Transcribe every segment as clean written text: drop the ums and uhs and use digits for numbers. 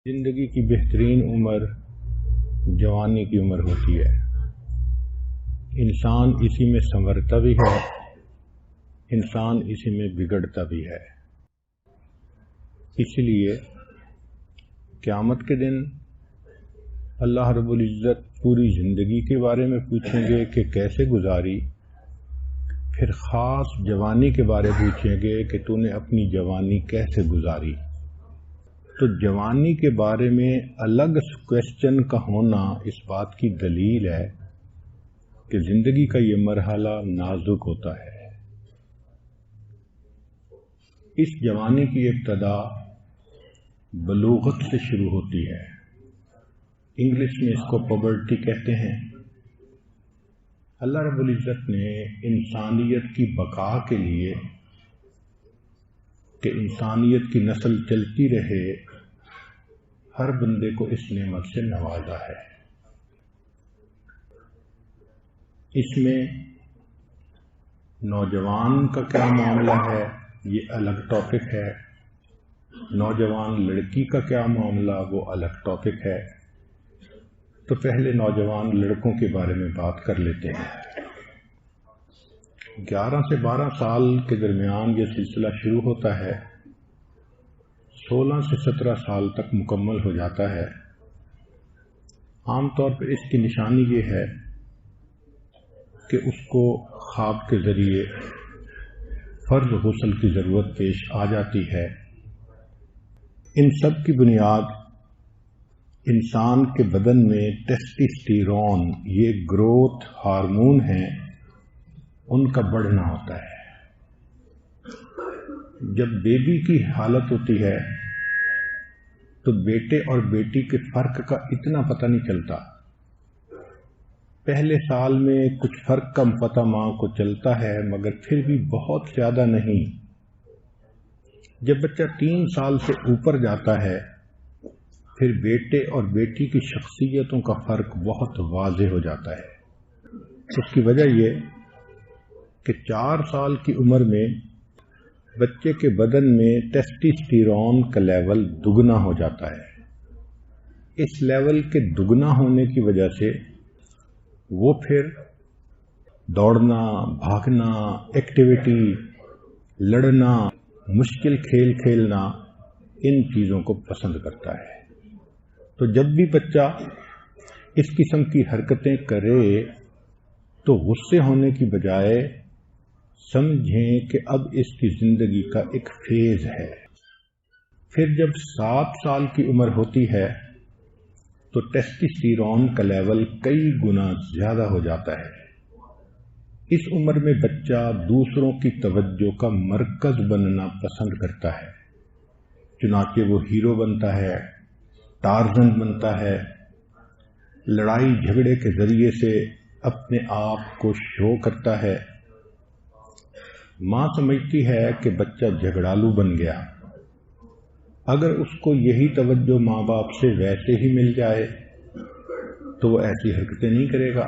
زندگی کی بہترین عمر جوانی کی عمر ہوتی ہے۔ انسان اسی میں سنورتا بھی ہے، انسان اسی میں بگڑتا بھی ہے۔ اس لیے قیامت کے دن اللہ رب العزت پوری زندگی کے بارے میں پوچھیں گے کہ کیسے گزاری، پھر خاص جوانی کے بارے میں پوچھیں گے کہ تو نے اپنی جوانی کیسے گزاری۔ تو جوانی کے بارے میں الگ کویسچن کا ہونا اس بات کی دلیل ہے کہ زندگی کا یہ مرحلہ نازک ہوتا ہے۔ اس جوانی کی ابتدا بلوغت سے شروع ہوتی ہے۔ انگلش میں اس کو پبرٹی کہتے ہیں۔ اللہ رب العزت نے انسانیت کی بقا کے لیے کہ انسانیت کی نسل چلتی رہے، ہر بندے کو اس نعمت سے نوازا ہے۔ اس میں نوجوان کا کیا معاملہ ہے یہ الگ ٹاپک ہے، نوجوان لڑکی کا کیا معاملہ وہ الگ ٹاپک ہے۔ تو پہلے نوجوان لڑکوں کے بارے میں بات کر لیتے ہیں۔ 11 سے 12 سال کے درمیان یہ سلسلہ شروع ہوتا ہے، 16 سے 17 سال تک مکمل ہو جاتا ہے۔ عام طور پر اس کی نشانی یہ ہے کہ اس کو خواب کے ذریعے فرض غسل کی ضرورت پیش آ جاتی ہے۔ ان سب کی بنیاد انسان کے بدن میں ٹیسٹوسٹیرون، یہ گروتھ ہارمون ہیں، ان کا بڑھنا ہوتا ہے۔ جب بیبی کی حالت ہوتی ہے تو بیٹے اور بیٹی کے فرق کا اتنا پتہ نہیں چلتا۔ پہلے سال میں کچھ فرق کا پتہ ماں کو چلتا ہے، مگر پھر بھی بہت زیادہ نہیں۔ جب بچہ 3 سال سے اوپر جاتا ہے پھر بیٹے اور بیٹی کی شخصیتوں کا فرق بہت واضح ہو جاتا ہے۔ اس کی وجہ یہ کہ 4 سال کی عمر میں بچے کے بدن میں ٹیسٹوسٹیرون کا لیول دگنا ہو جاتا ہے۔ اس لیول کے دگنا ہونے کی وجہ سے وہ پھر دوڑنا، بھاگنا، ایکٹیویٹی، لڑنا، مشکل کھیل کھیلنا، ان چیزوں کو پسند کرتا ہے۔ تو جب بھی بچہ اس قسم کی حرکتیں کرے تو غصے ہونے کی بجائے سمجھیں کہ اب اس کی زندگی کا ایک فیز ہے۔ پھر جب 7 سال کی عمر ہوتی ہے تو ٹیسٹوسٹیرون کا لیول کئی گنا زیادہ ہو جاتا ہے۔ اس عمر میں بچہ دوسروں کی توجہ کا مرکز بننا پسند کرتا ہے، چنانچہ وہ ہیرو بنتا ہے، ٹارزن بنتا ہے، لڑائی جھگڑے کے ذریعے سے اپنے آپ کو شو کرتا ہے۔ ماں سمجھتی ہے کہ بچہ جھگڑالو بن گیا۔ اگر اس کو یہی توجہ ماں باپ سے ویسے ہی مل جائے تو وہ ایسی حرکتیں نہیں کرے گا۔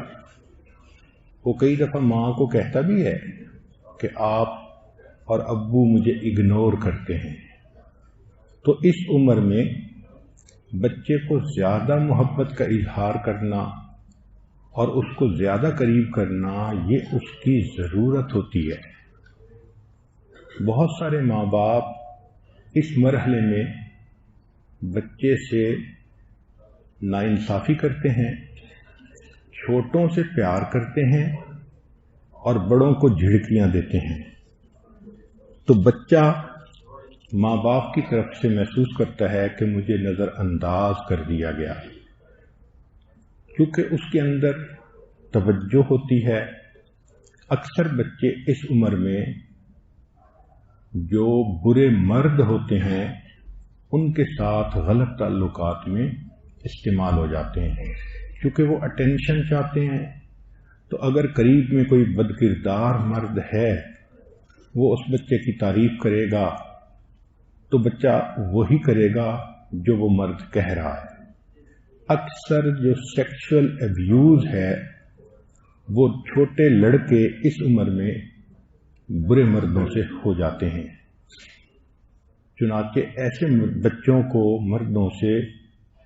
وہ کئی دفعہ ماں کو کہتا بھی ہے کہ آپ اور ابو مجھے اگنور کرتے ہیں۔ تو اس عمر میں بچے کو زیادہ محبت کا اظہار کرنا اور اس کو زیادہ قریب کرنا یہ اس کی ضرورت ہوتی ہے۔ بہت سارے ماں باپ اس مرحلے میں بچے سے ناانصافی کرتے ہیں، چھوٹوں سے پیار کرتے ہیں اور بڑوں کو جھڑکیاں دیتے ہیں۔ تو بچہ ماں باپ کی طرف سے محسوس کرتا ہے کہ مجھے نظر انداز کر دیا گیا، کیونکہ اس کے اندر توجہ ہوتی ہے۔ اکثر بچے اس عمر میں جو برے مرد ہوتے ہیں ان کے ساتھ غلط تعلقات میں استعمال ہو جاتے ہیں، کیونکہ وہ اٹینشن چاہتے ہیں۔ تو اگر قریب میں کوئی بدکردار مرد ہے وہ اس بچے کی تعریف کرے گا تو بچہ وہی کرے گا جو وہ مرد کہہ رہا ہے۔ اکثر جو سیکشول ایبیوز ہے وہ چھوٹے لڑکے اس عمر میں برے مردوں سے ہو جاتے ہیں، چنانچہ ایسے بچوں کو مردوں سے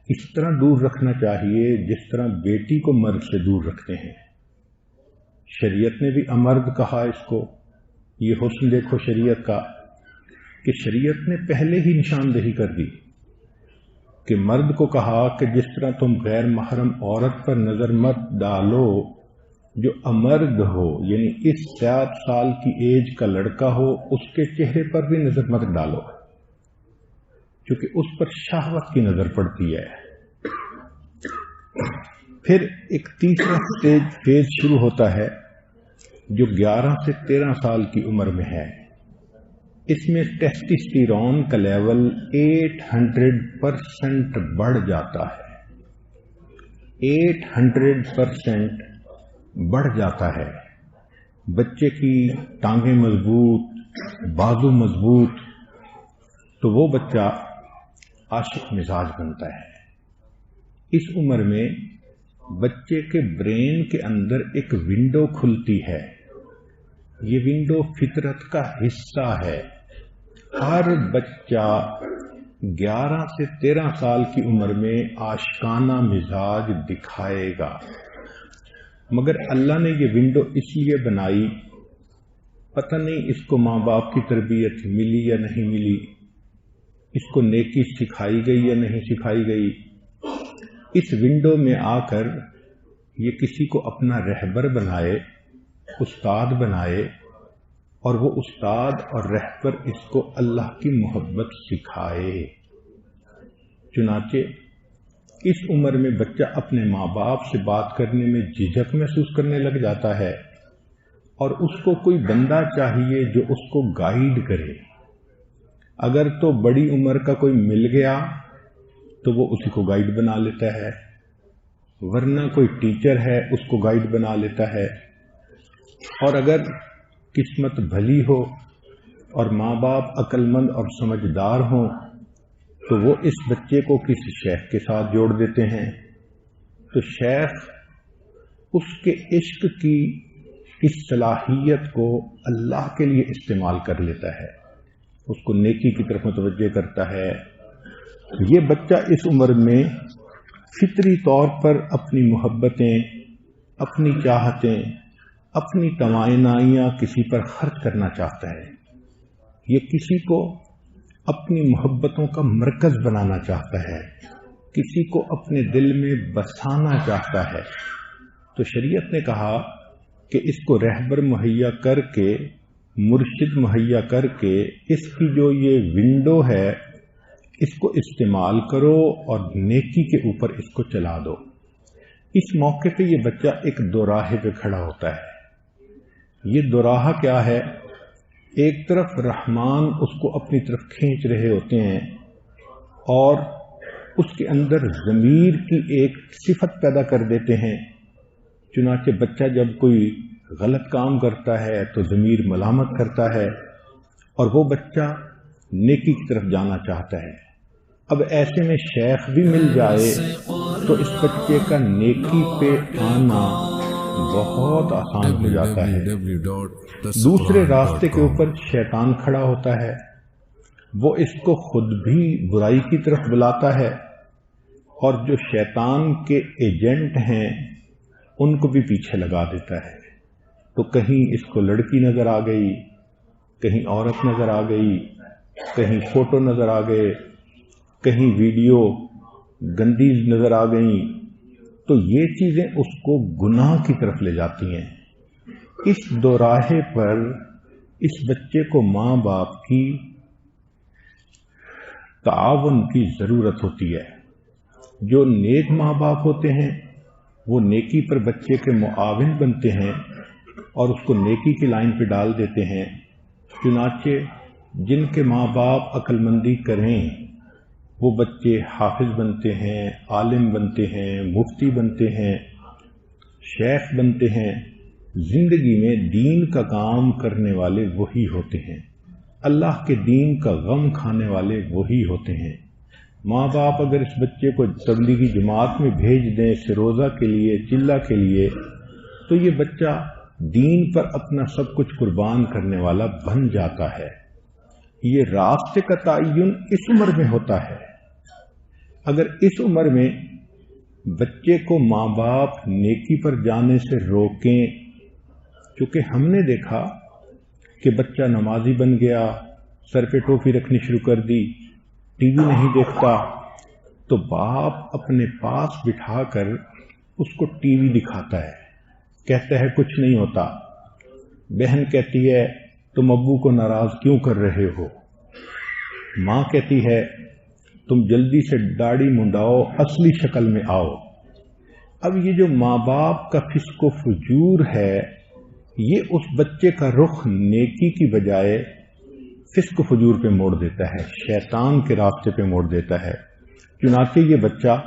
اس طرح دور رکھنا چاہیے جس طرح بیٹی کو مرد سے دور رکھتے ہیں۔ شریعت نے بھی امرد کہا اس کو۔ یہ حسن دیکھو شریعت کا کہ شریعت نے پہلے ہی نشاندہی کر دی کہ مرد کو کہا کہ جس طرح تم غیر محرم عورت پر نظر مت ڈالو، جو امرد ہو یعنی اس 7 سال کی ایج کا لڑکا ہو اس کے چہرے پر بھی نظر مت ڈالو، کیونکہ اس پر شہوت کی نظر پڑتی ہے۔ پھر ایک تیسرا فیز شروع ہوتا ہے جو 11 سے 13 سال کی عمر میں ہے۔ اس میں ٹیسٹسٹیرون کا لیول 800% بڑھ جاتا ہے، 800% بڑھ جاتا ہے۔ بچے کی ٹانگیں مضبوط، بازو مضبوط، تو وہ بچہ عاشق مزاج بنتا ہے۔ اس عمر میں بچے کے برین کے اندر ایک ونڈو کھلتی ہے، یہ ونڈو فطرت کا حصہ ہے۔ ہر بچہ 11 سے 13 سال کی عمر میں عاشقانہ مزاج دکھائے گا، مگر اللہ نے یہ ونڈو اس لیے بنائی، پتہ نہیں اس کو ماں باپ کی تربیت ملی یا نہیں ملی، اس کو نیکی سکھائی گئی یا نہیں سکھائی گئی۔ اس ونڈو میں آ کر یہ کسی کو اپنا رہبر بنائے، استاد بنائے، اور وہ استاد اور رہبر اس کو اللہ کی محبت سکھائے۔ چنانچہ اس عمر میں بچہ اپنے ماں باپ سے بات کرنے میں جھجک محسوس کرنے لگ جاتا ہے، اور اس کو کوئی بندہ چاہیے جو اس کو گائیڈ کرے۔ اگر تو بڑی عمر کا کوئی مل گیا تو وہ اسی کو گائیڈ بنا لیتا ہے، ورنہ کوئی ٹیچر ہے اس کو گائیڈ بنا لیتا ہے۔ اور اگر قسمت بھلی ہو اور ماں باپ عقل مند اور سمجھدار ہوں تو وہ اس بچے کو کسی شیخ کے ساتھ جوڑ دیتے ہیں، تو شیخ اس کے عشق کی اس صلاحیت کو اللہ کے لیے استعمال کر لیتا ہے، اس کو نیکی کی طرف متوجہ کرتا ہے۔ یہ بچہ اس عمر میں فطری طور پر اپنی محبتیں، اپنی چاہتیں، اپنی توانائیاں کسی پر خرچ کرنا چاہتا ہے، یہ کسی کو اپنی محبتوں کا مرکز بنانا چاہتا ہے، کسی کو اپنے دل میں بسانا چاہتا ہے۔ تو شریعت نے کہا کہ اس کو رہبر مہیا کر کے، مرشد مہیا کر کے، اس کی جو یہ ونڈو ہے اس کو استعمال کرو اور نیکی کے اوپر اس کو چلا دو۔ اس موقع پہ یہ بچہ ایک دوراہے پہ کھڑا ہوتا ہے۔ یہ دوراہا کیا ہے؟ ایک طرف رحمان اس کو اپنی طرف کھینچ رہے ہوتے ہیں اور اس کے اندر ضمیر کی ایک صفت پیدا کر دیتے ہیں، چنانچہ بچہ جب کوئی غلط کام کرتا ہے تو ضمیر ملامت کرتا ہے اور وہ بچہ نیکی کی طرف جانا چاہتا ہے۔ اب ایسے میں شیخ بھی مل جائے تو اس بچے کا نیکی پہ آنا بہت آسان ہو جاتا ہے۔ دوسرے راستے کے اوپر شیطان کھڑا ہوتا ہے، وہ اس کو خود بھی برائی کی طرف بلاتا ہے، اور جو شیطان کے ایجنٹ ہیں ان کو بھی پیچھے لگا دیتا ہے۔ تو کہیں اس کو لڑکی نظر آ گئی، کہیں عورت نظر آ گئی، کہیں فوٹو نظر آ گئے، کہیں ویڈیو گندی نظر آ گئیں، تو یہ چیزیں اس کو گناہ کی طرف لے جاتی ہیں۔ اس دوراہے پر اس بچے کو ماں باپ کی تعاون کی ضرورت ہوتی ہے۔ جو نیک ماں باپ ہوتے ہیں وہ نیکی پر بچے کے معاون بنتے ہیں اور اس کو نیکی کی لائن پہ ڈال دیتے ہیں۔ چنانچہ جن کے ماں باپ عقل مندی کریں وہ بچے حافظ بنتے ہیں، عالم بنتے ہیں، مفتی بنتے ہیں، شیخ بنتے ہیں۔ زندگی میں دین کا کام کرنے والے وہی ہوتے ہیں، اللہ کے دین کا غم کھانے والے وہی ہوتے ہیں۔ ماں باپ اگر اس بچے کو تبلیغی جماعت میں بھیج دیں سروزہ کے لیے، چلہ کے لیے، تو یہ بچہ دین پر اپنا سب کچھ قربان کرنے والا بن جاتا ہے۔ یہ راستے کا تعین اس عمر میں ہوتا ہے۔ اگر اس عمر میں بچے کو ماں باپ نیکی پر جانے سے روکیں، چونکہ ہم نے دیکھا کہ بچہ نمازی بن گیا، سر پہ ٹوپی رکھنی شروع کر دی، ٹی وی نہیں دیکھتا، تو باپ اپنے پاس بٹھا کر اس کو ٹی وی دکھاتا ہے، کہتا ہے کچھ نہیں ہوتا۔ بہن کہتی ہے تم ابو کو ناراض کیوں کر رہے ہو؟ ماں کہتی ہے تم جلدی سے داڑھی منڈاؤ، اصلی شکل میں آؤ۔ اب یہ جو ماں باپ کا فسق و فجور ہے، یہ اس بچے کا رخ نیکی کی بجائے فسق و فجور پہ موڑ دیتا ہے، شیطان کے راستے پہ موڑ دیتا ہے۔ چنانچہ یہ بچہ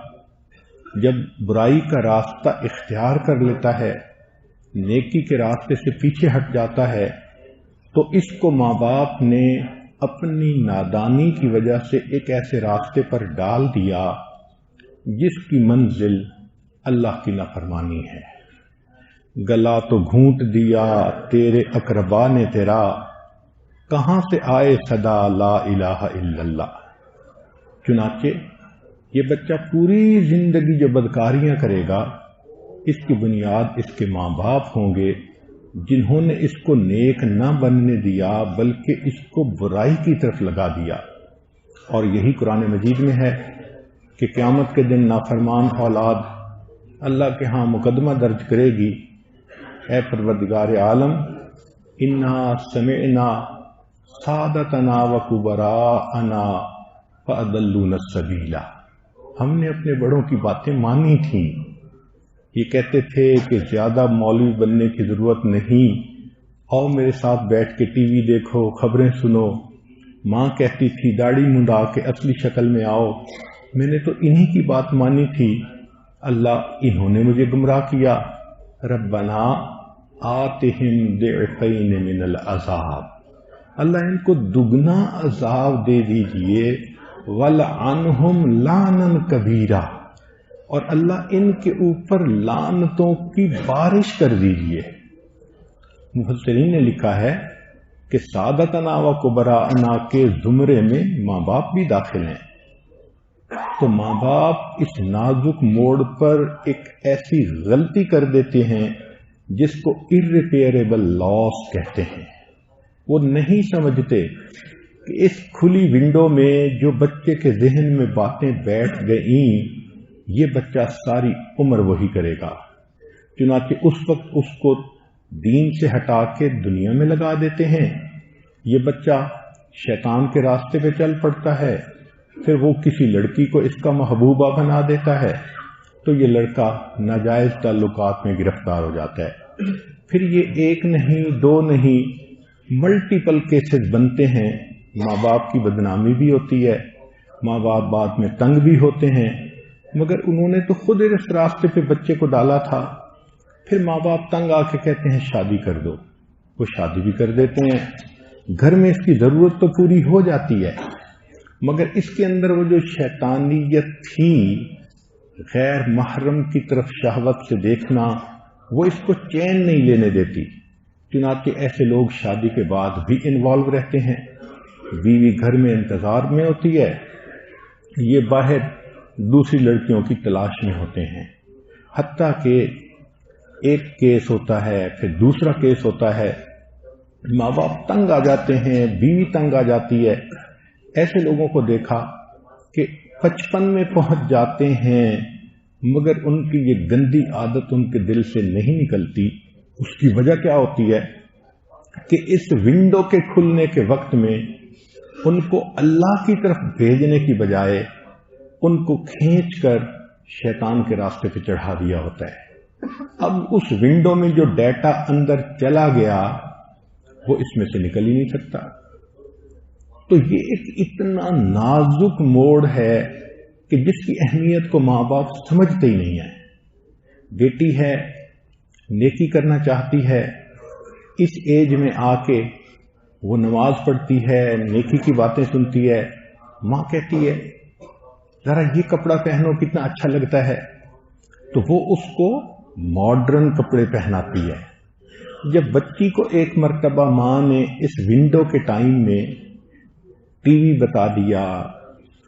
جب برائی کا راستہ اختیار کر لیتا ہے، نیکی کے راستے سے پیچھے ہٹ جاتا ہے، تو اس کو ماں باپ نے اپنی نادانی کی وجہ سے ایک ایسے راستے پر ڈال دیا جس کی منزل اللہ کی نافرمانی ہے۔ گلا تو گھونٹ دیا تیرے اقربا نے تیرا، کہاں سے آئے صدا لا الہ الا اللہ۔ چنانچہ یہ بچہ پوری زندگی جو بدکاریاں کرے گا، اس کی بنیاد اس کے ماں باپ ہوں گے، جنہوں نے اس کو نیک نہ بننے دیا بلکہ اس کو برائی کی طرف لگا دیا۔ اور یہی قرآن مجید میں ہے کہ قیامت کے دن نافرمان اولاد اللہ کے ہاں مقدمہ درج کرے گی، اے پروردگار عالم، انا سمعنا سادتنا و کبراءنا فاضلونا السبیل، ہم نے اپنے بڑوں کی باتیں مانی تھیں۔ یہ کہتے تھے کہ زیادہ مولوی بننے کی ضرورت نہیں، آؤ میرے ساتھ بیٹھ کے ٹی وی دیکھو، خبریں سنو۔ ماں کہتی تھی داڑھی منڈا کے اصلی شکل میں آؤ، میں نے تو انہی کی بات مانی تھی، اللہ انہوں نے مجھے گمراہ کیا۔ ربنا آتہم ضعفین من العذاب، اللہ ان کو دگنا عذاب دے دیجئے، وَلْعَنْهُمْ لَعْنًا كَبِيرًا، اور اللہ ان کے اوپر لعنتوں کی بارش کر دیجئے۔ مفسرین نے لکھا ہے کہ سادتنا و کبراءنا کے زمرے میں ماں باپ بھی داخل ہیں۔ تو ماں باپ اس نازک موڑ پر ایک ایسی غلطی کر دیتے ہیں جس کو irreparable loss کہتے ہیں۔ وہ نہیں سمجھتے کہ اس کھلی ونڈو میں جو بچے کے ذہن میں باتیں بیٹھ گئیں، یہ بچہ ساری عمر وہی کرے گا۔ چنانچہ اس وقت اس کو دین سے ہٹا کے دنیا میں لگا دیتے ہیں۔ یہ بچہ شیطان کے راستے پہ چل پڑتا ہے، پھر وہ کسی لڑکی کو اس کا محبوبہ بنا دیتا ہے، تو یہ لڑکا ناجائز تعلقات میں گرفتار ہو جاتا ہے۔ پھر یہ ایک نہیں دو نہیں ملٹیپل کیسز بنتے ہیں، ماں باپ کی بدنامی بھی ہوتی ہے، ماں باپ بعد میں تنگ بھی ہوتے ہیں، مگر انہوں نے تو خود اس راستے پہ بچے کو ڈالا تھا۔ پھر ماں باپ تنگ آ کے کہتے ہیں شادی کر دو، وہ شادی بھی کر دیتے ہیں، گھر میں اس کی ضرورت تو پوری ہو جاتی ہے، مگر اس کے اندر وہ جو شیطانیت تھی، غیر محرم کی طرف شہوت سے دیکھنا، وہ اس کو چین نہیں لینے دیتی۔ چنانچہ ایسے لوگ شادی کے بعد بھی انوالو رہتے ہیں، بیوی گھر میں انتظار میں ہوتی ہے، یہ باہر دوسری لڑکیوں کی تلاش میں ہوتے ہیں، حتیٰ کہ ایک کیس ہوتا ہے پھر دوسرا کیس ہوتا ہے، ماں باپ تنگ آ جاتے ہیں، بیوی تنگ آ جاتی ہے۔ ایسے لوگوں کو دیکھا کہ 55 میں پہنچ جاتے ہیں مگر ان کی یہ گندی عادت ان کے دل سے نہیں نکلتی۔ اس کی وجہ کیا ہوتی ہے کہ اس ونڈو کے کھلنے کے وقت میں ان کو اللہ کی طرف بھیجنے کی بجائے ان کو کھینچ کر شیطان کے راستے پہ چڑھا دیا ہوتا ہے۔ اب اس ونڈو میں جو ڈیٹا اندر چلا گیا وہ اس میں سے نکل ہی نہیں سکتا۔ تو یہ ایک اتنا نازک موڑ ہے کہ جس کی اہمیت کو ماں باپ سمجھتے ہی نہیں ہیں۔ بیٹی ہے، نیکی کرنا چاہتی ہے، اس ایج میں آ کے وہ نماز پڑھتی ہے، نیکی کی باتیں سنتی ہے، ماں کہتی ہے ذرا یہ کپڑا پہنو کتنا اچھا لگتا ہے، تو وہ اس کو ماڈرن کپڑے پہناتی ہے۔ جب بچی کو ایک مرتبہ ماں نے اس ونڈو کے ٹائم میں ٹی وی بتا دیا،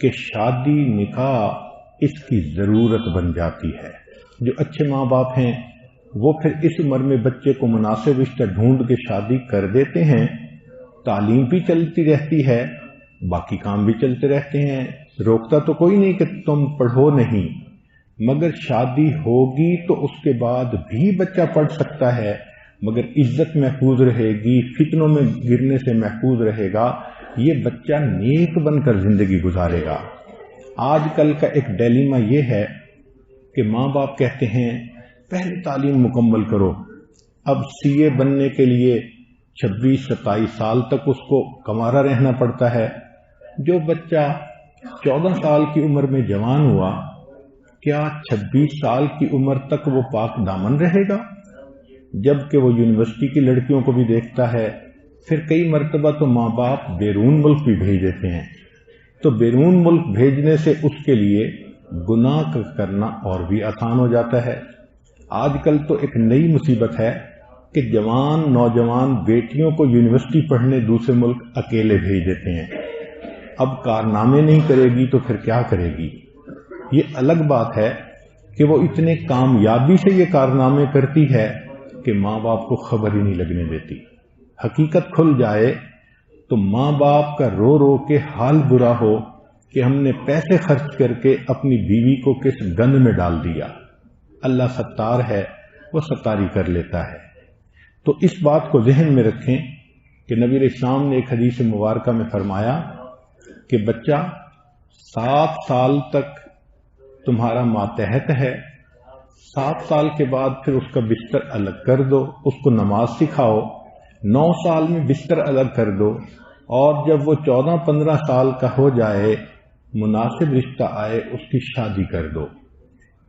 کہ شادی نکاح اس کی ضرورت بن جاتی ہے۔ جو اچھے ماں باپ ہیں وہ پھر اس عمر میں بچے کو مناسب رشتہ ڈھونڈ کے شادی کر دیتے ہیں، تعلیم بھی چلتی رہتی ہے، باقی کام بھی چلتے رہتے ہیں، روکتا تو کوئی نہیں کہ تم پڑھو نہیں، مگر شادی ہوگی تو اس کے بعد بھی بچہ پڑھ سکتا ہے، مگر عزت محفوظ رہے گی، فتنوں میں گرنے سے محفوظ رہے گا، یہ بچہ نیک بن کر زندگی گزارے گا۔ آج کل کا ایک ڈیلیما یہ ہے کہ ماں باپ کہتے ہیں پہلے تعلیم مکمل کرو، اب سی اے بننے کے لیے 26-27 سال تک اس کو کمارا رہنا پڑتا ہے۔ جو بچہ 14 سال کی عمر میں جوان ہوا، کیا 26 سال کی عمر تک وہ پاک دامن رہے گا؟ جبکہ وہ یونیورسٹی کی لڑکیوں کو بھی دیکھتا ہے، پھر کئی مرتبہ تو ماں باپ بیرون ملک بھی بھیج دیتے ہیں، تو بیرون ملک بھیجنے سے اس کے لیے گناہ کرنا اور بھی آسان ہو جاتا ہے۔ آج کل تو ایک نئی مصیبت ہے کہ جوان نوجوان بیٹیوں کو یونیورسٹی پڑھنے دوسرے ملک اکیلے بھیج دیتے ہیں۔ اب کارنامے نہیں کرے گی تو پھر کیا کرے گی؟ یہ الگ بات ہے کہ وہ اتنے کامیابی سے یہ کارنامے کرتی ہے کہ ماں باپ کو خبر ہی نہیں لگنے دیتی۔ حقیقت کھل جائے تو ماں باپ کا رو رو کے حال برا ہو کہ ہم نے پیسے خرچ کر کے اپنی بیوی کو کس گند میں ڈال دیا۔ اللہ ستار ہے، وہ ستاری کر لیتا ہے۔ تو اس بات کو ذہن میں رکھیں کہ نبی علیہ السلام نے ایک حدیث مبارکہ میں فرمایا کہ بچہ 7 سال تک تمہارا ماتحت ہے، 7 سال کے بعد پھر اس کا بستر الگ کر دو، اس کو نماز سکھاؤ، 9 سال میں بستر الگ کر دو، اور جب وہ 14-15 سال کا ہو جائے، مناسب رشتہ آئے، اس کی شادی کر دو۔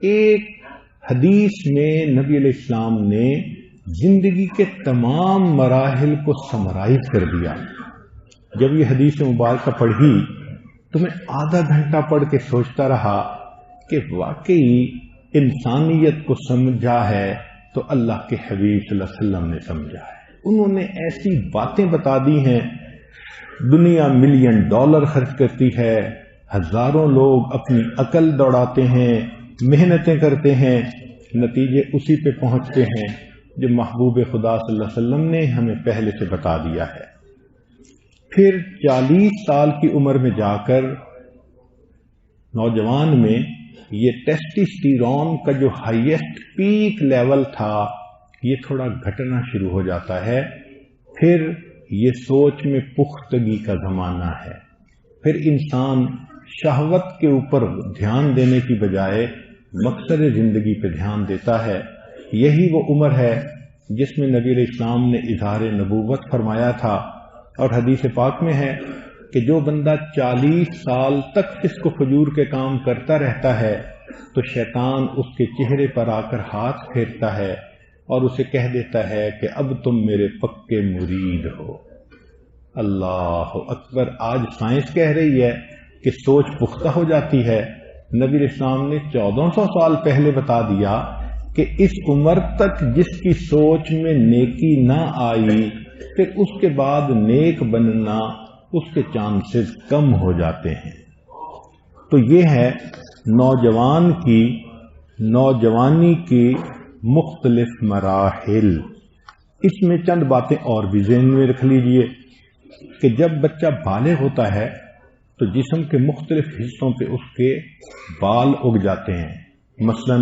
ایک حدیث میں نبی علیہ السلام نے زندگی کے تمام مراحل کو سمرائز کر دیا۔ جب یہ حدیث مبارکہ پڑھی تو میں آدھا گھنٹہ پڑھ کے سوچتا رہا کہ واقعی انسانیت کو سمجھا ہے تو اللہ کے حبیب صلی اللہ علیہ وسلم نے سمجھا ہے۔ انہوں نے ایسی باتیں بتا دی ہیں، دنیا $ملین خرچ کرتی ہے، ہزاروں لوگ اپنی عقل دوڑاتے ہیں، محنتیں کرتے ہیں، نتیجے اسی پہ پہنچتے ہیں جو محبوب خدا صلی اللہ علیہ وسلم نے ہمیں پہلے سے بتا دیا ہے۔ پھر 40 سال کی عمر میں جا کر نوجوان میں یہ ٹیسٹوسٹیرون کا جو ہائیسٹ پیک لیول تھا یہ تھوڑا گھٹنا شروع ہو جاتا ہے۔ پھر یہ سوچ میں پختگی کا زمانہ ہے، پھر انسان شہوت کے اوپر دھیان دینے کی بجائے مقصد زندگی پہ دھیان دیتا ہے۔ یہی وہ عمر ہے جس میں نبی علیہ السلام نے اظہار نبوت فرمایا تھا، اور حدیث پاک میں ہے کہ جو بندہ 40 سال تک فسق و فجور کے کام کرتا رہتا ہے تو شیطان اس کے چہرے پر آ کر ہاتھ پھیرتا ہے اور اسے کہہ دیتا ہے کہ اب تم میرے پکے مرید ہو۔ اللہ اکبر! آج سائنس کہہ رہی ہے کہ سوچ پختہ ہو جاتی ہے۔ نبی علیہ السلام نے 1400 سال پہلے بتا دیا کہ اس عمر تک جس کی سوچ میں نیکی نہ آئی، پھر اس کے بعد نیک بننا اس کے چانسز کم ہو جاتے ہیں۔ تو یہ ہے نوجوانی کی مختلف مراحل۔ اس میں چند باتیں اور بھی ذہن میں رکھ لیجئے کہ جب بچہ بالغ ہوتا ہے تو جسم کے مختلف حصوں پہ اس کے بال اگ جاتے ہیں، مثلا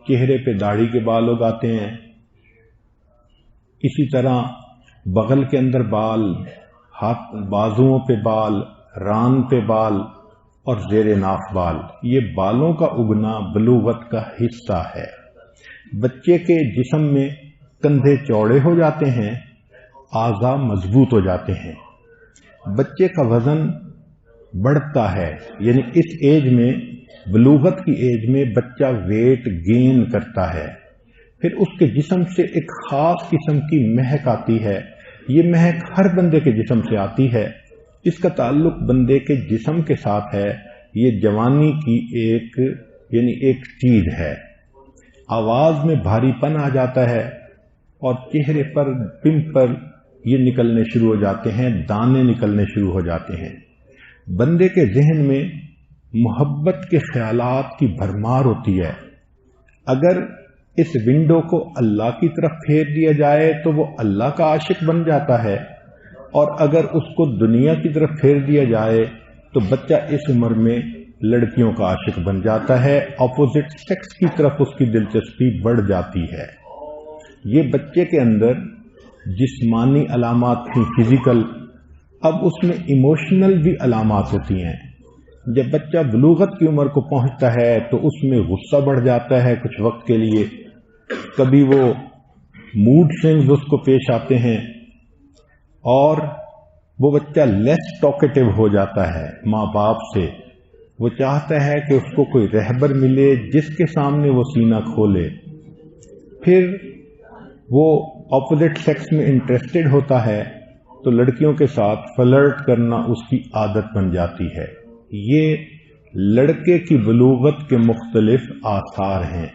چہرے پہ داڑھی کے بال اگاتے ہیں، اسی طرح بغل کے اندر بال، ہاتھ بازوؤں پہ بال، ران پہ بال اور زیر ناف بال۔ یہ بالوں کا اگنا بلوغت کا حصہ ہے۔ بچے کے جسم میں کندھے چوڑے ہو جاتے ہیں، اعضاء مضبوط ہو جاتے ہیں، بچے کا وزن بڑھتا ہے، یعنی اس ایج میں، بلوغت کی ایج میں بچہ ویٹ گین کرتا ہے۔ پھر اس کے جسم سے ایک خاص قسم کی مہک آتی ہے، یہ مہک ہر بندے کے جسم سے آتی ہے، اس کا تعلق بندے کے جسم کے ساتھ ہے۔ یہ جوانی کی ایک چیز ہے۔ آواز میں بھاری پن آ جاتا ہے اور چہرے پر پمپل یہ نکلنے شروع ہو جاتے ہیں، دانے نکلنے شروع ہو جاتے ہیں۔ بندے کے ذہن میں محبت کے خیالات کی بھرمار ہوتی ہے۔ اگر اس ونڈو کو اللہ کی طرف پھیر دیا جائے تو وہ اللہ کا عاشق بن جاتا ہے، اور اگر اس کو دنیا کی طرف پھیر دیا جائے تو بچہ اس عمر میں لڑکیوں کا عاشق بن جاتا ہے، اپوزٹ سیکس کی طرف اس کی دلچسپی بڑھ جاتی ہے۔ یہ بچے کے اندر جسمانی علامات تھیں، فزیکل، اب اس میں ایموشنل بھی علامات ہوتی ہیں۔ جب بچہ بلوغت کی عمر کو پہنچتا ہے تو اس میں غصہ بڑھ جاتا ہے کچھ وقت کے لیے، کبھی وہ موڈ سوئنگز اس کو پیش آتے ہیں، اور وہ بچہ لیس ٹاکیٹو ہو جاتا ہے ماں باپ سے۔ وہ چاہتا ہے کہ اس کو کوئی رہبر ملے جس کے سامنے وہ سینہ کھولے۔ پھر وہ اپوزٹ سیکس میں انٹرسٹڈ ہوتا ہے تو لڑکیوں کے ساتھ فلرٹ کرنا اس کی عادت بن جاتی ہے۔ یہ لڑکے کی بلوغت کے مختلف آثار ہیں۔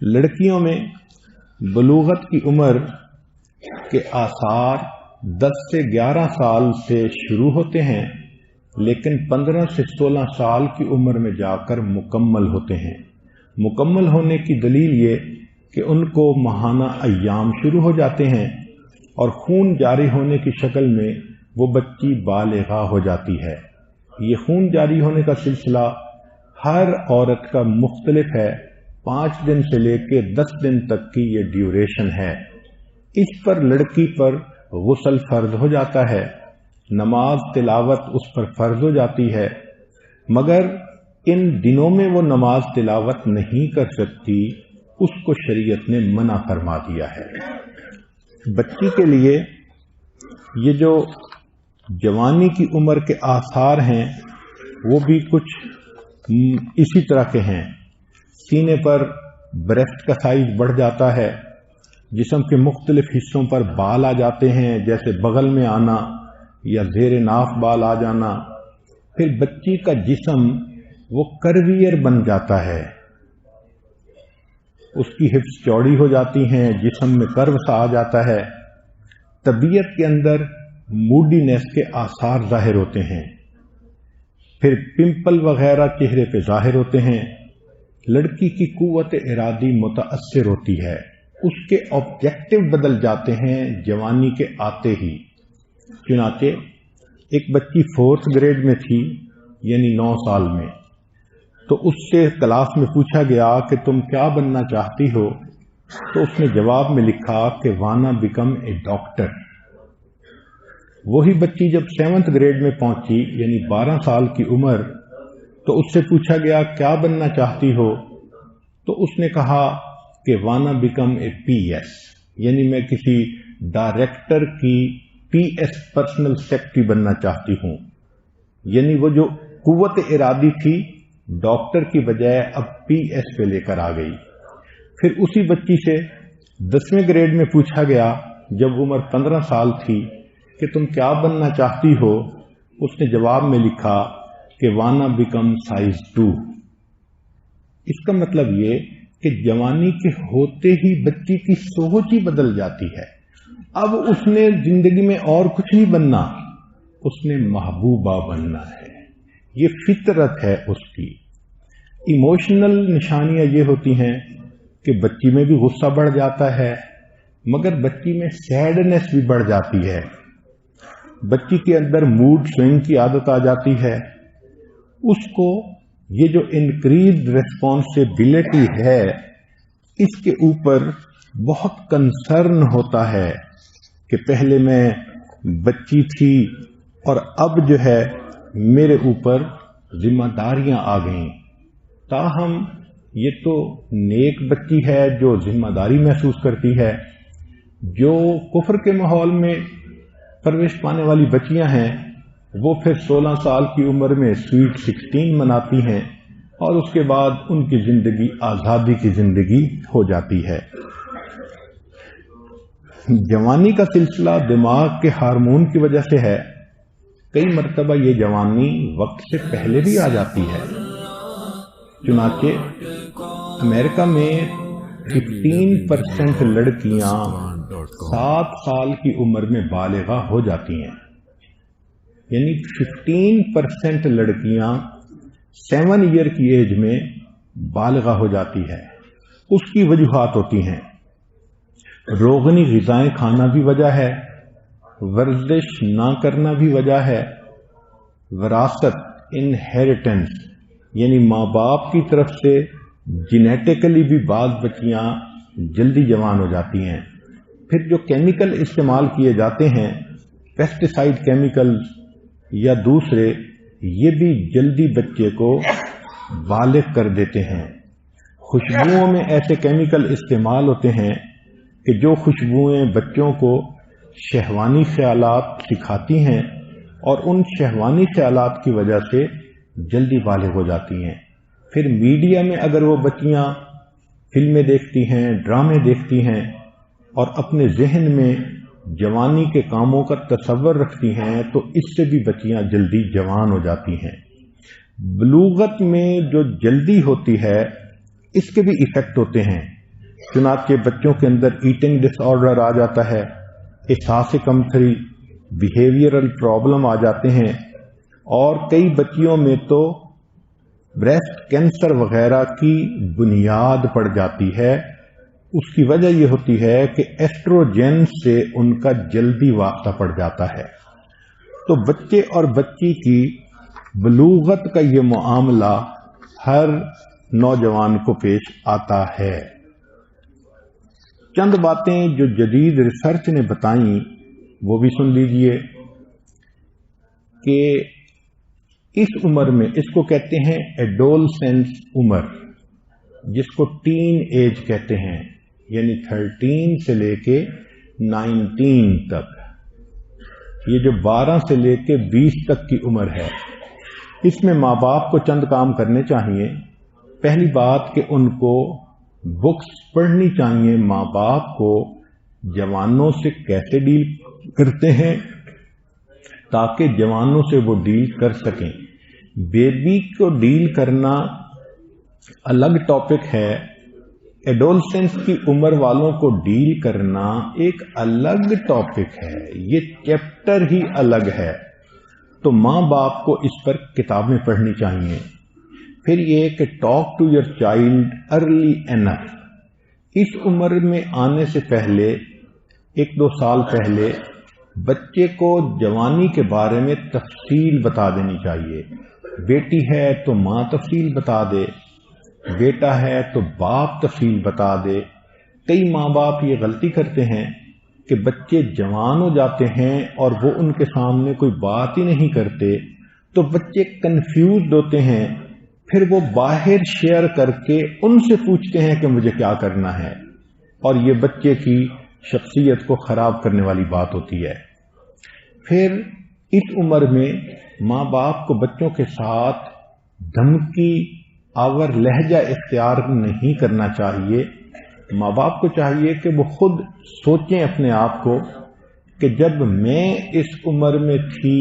لڑکیوں میں بلوغت کی عمر کے آثار 10 سے 11 سال سے شروع ہوتے ہیں، لیکن 15 سے 16 سال کی عمر میں جا کر مکمل ہوتے ہیں۔ مکمل ہونے کی دلیل یہ کہ ان کو ماہانہ ایام شروع ہو جاتے ہیں اور خون جاری ہونے کی شکل میں وہ بچی بالغہ ہو جاتی ہے۔ یہ خون جاری ہونے کا سلسلہ ہر عورت کا مختلف ہے، 5 دن سے لے کے 10 دن تک کی یہ ڈیوریشن ہے۔ اس پر لڑکی پر غسل فرض ہو جاتا ہے، نماز تلاوت اس پر فرض ہو جاتی ہے، مگر ان دنوں میں وہ نماز تلاوت نہیں کر سکتی، اس کو شریعت نے منع فرما دیا ہے۔ بچی کے لیے یہ جو جوانی کی عمر کے آثار ہیں وہ بھی کچھ اسی طرح کے ہیں۔ سینے پر بریسٹ کا سائز بڑھ جاتا ہے، جسم کے مختلف حصوں پر بال آ جاتے ہیں، جیسے بغل میں آنا یا زیر ناف بال آ جانا۔ پھر بچی کا جسم وہ کرویئر بن جاتا ہے، اس کی ہپس چوڑی ہو جاتی ہیں، جسم میں کرو سا آ جاتا ہے۔ طبیعت کے اندر موڈینس کے آثار ظاہر ہوتے ہیں، پھر پمپل وغیرہ چہرے پہ ظاہر ہوتے ہیں۔ لڑکی کی قوت ارادی متاثر ہوتی ہے، اس کے آبجیکٹو بدل جاتے ہیں جوانی کے آتے ہی۔ چنانچہ ایک بچی 4th گریڈ میں تھی، یعنی 9 سال میں، تو اس سے کلاس میں پوچھا گیا کہ تم کیا بننا چاہتی ہو، تو اس نے جواب میں لکھا کہ واننا بیکم اے ڈاکٹر۔ وہی بچی جب 7th گریڈ میں پہنچی، یعنی 12 سال کی عمر، تو اس سے پوچھا گیا کیا بننا چاہتی ہو، تو اس نے کہا کہ واننا بیکم اے پی ایس، یعنی میں کسی ڈائریکٹر کی پی ایس پرسنل سیکرٹری بننا چاہتی ہوں۔ یعنی وہ جو قوت ارادی تھی ڈاکٹر کی بجائے اب پی ایس پہ لے کر آ گئی۔ پھر اسی بچی سے 10ویں گریڈ میں پوچھا گیا جب عمر 15 سال تھی کہ تم کیا بننا چاہتی ہو، اس نے جواب میں لکھا کہ واننا بیکم سائز 2۔ اس کا مطلب یہ کہ جوانی کے ہوتے ہی بچی کی سوچ ہی بدل جاتی ہے۔ اب اس نے زندگی میں اور کچھ نہیں بننا، اس نے محبوبہ بننا ہے، یہ فطرت ہے اس کی۔ ایموشنل نشانیاں یہ ہوتی ہیں کہ بچی میں بھی غصہ بڑھ جاتا ہے، مگر بچی میں سیڈنس بھی بڑھ جاتی ہے، بچی کے اندر موڈ سوئنگ کی عادت آ جاتی ہے، اس کو یہ جو انکریزڈ ریسپانسبلٹی ہے اس کے اوپر بہت کنسرن ہوتا ہے کہ پہلے میں بچی تھی اور اب جو ہے میرے اوپر ذمہ داریاں آ گئیں۔ تاہم یہ تو نیک بچی ہے جو ذمہ داری محسوس کرتی ہے۔ جو کفر کے ماحول میں پرورش پانے والی بچیاں ہیں وہ پھر 16 سال کی عمر میں سویٹ 16 مناتی ہیں اور اس کے بعد ان کی زندگی آزادی کی زندگی ہو جاتی ہے۔ جوانی کا سلسلہ دماغ کے ہارمون کی وجہ سے ہے، کئی مرتبہ یہ جوانی وقت سے پہلے بھی آ جاتی ہے۔ چنانچہ امریکہ میں 15% لڑکیاں 7 سال کی عمر میں بالغہ ہو جاتی ہیں، یعنی 15% لڑکیاں 7 ایئر کی ایج میں بالغہ ہو جاتی ہے۔ اس کی وجوہات ہوتی ہیں، روغنی غذائیں کھانا بھی وجہ ہے، ورزش نہ کرنا بھی وجہ ہے، وراثت انہیریٹنس یعنی ماں باپ کی طرف سے جینیٹیکلی بھی بعض بچیاں جلدی جوان ہو جاتی ہیں۔ پھر جو کیمیکل استعمال کیے جاتے ہیں، پیسٹیسائڈ کیمیکل یا دوسرے، یہ بھی جلدی بچے کو بالغ کر دیتے ہیں۔ خوشبوؤں میں ایسے کیمیکل استعمال ہوتے ہیں کہ جو خوشبوئیں بچوں کو شہوانی خیالات سکھاتی ہیں اور ان شہوانی خیالات کی وجہ سے جلدی بالغ ہو جاتی ہیں۔ پھر میڈیا میں اگر وہ بچیاں فلمیں دیکھتی ہیں، ڈرامے دیکھتی ہیں اور اپنے ذہن میں جوانی کے کاموں کا تصور رکھتی ہیں تو اس سے بھی بچیاں جلدی جوان ہو جاتی ہیں۔ بلوغت میں جو جلدی ہوتی ہے اس کے بھی ایفیکٹ ہوتے ہیں، چنانچہ بچوں کے اندر ایٹنگ ڈس آرڈر آ جاتا ہے، احساس کمتری، بیہیویئرل پرابلم آ جاتے ہیں، اور کئی بچیوں میں تو بریسٹ کینسر وغیرہ کی بنیاد پڑ جاتی ہے۔ اس کی وجہ یہ ہوتی ہے کہ ایسٹروجن سے ان کا جلدی واسطہ پڑ جاتا ہے۔ تو بچے اور بچی کی بلوغت کا یہ معاملہ ہر نوجوان کو پیش آتا ہے۔ چند باتیں جو جدید ریسرچ نے بتائیں وہ بھی سن لیجئے کہ اس عمر میں، اس کو کہتے ہیں ایڈولسنس عمر، جس کو ٹین ایج کہتے ہیں، یعنی 13 سے لے کے 19 تک، یہ جو 12 سے لے کے 20 تک کی عمر ہے، اس میں ماں باپ کو چند کام کرنے چاہیے۔ پہلی بات کہ ان کو بکس پڑھنی چاہیے، ماں باپ کو جوانوں سے کیسے ڈیل کرتے ہیں تاکہ جوانوں سے وہ ڈیل کر سکیں۔ بیبی کو ڈیل کرنا الگ ٹاپک ہے، ایڈولسنس کی عمر والوں کو ڈیل کرنا ایک الگ ٹاپک ہے، یہ چیپٹر ہی الگ ہے۔ تو ماں باپ کو اس پر کتابیں پڑھنی چاہیے۔ پھر یہ کہ talk to your child early enough, اس عمر میں آنے سے پہلے 1-2 سال پہلے بچے کو جوانی کے بارے میں تفصیل بتا دینی چاہیے۔ بیٹی ہے تو ماں تفصیل بتا دے، بیٹا ہے تو باپ تفصیل بتا دے۔ کئی ماں باپ یہ غلطی کرتے ہیں کہ بچے جوان ہو جاتے ہیں اور وہ ان کے سامنے کوئی بات ہی نہیں کرتے، تو بچے کنفیوزڈ ہوتے ہیں، پھر وہ باہر شیئر کر کے ان سے پوچھتے ہیں کہ مجھے کیا کرنا ہے، اور یہ بچے کی شخصیت کو خراب کرنے والی بات ہوتی ہے۔ پھر اس عمر میں ماں باپ کو بچوں کے ساتھ دھمکی آور لہجہ اختیار نہیں کرنا چاہیے۔ ماں باپ کو چاہیے کہ وہ خود سوچیں اپنے آپ کو کہ جب میں اس عمر میں تھی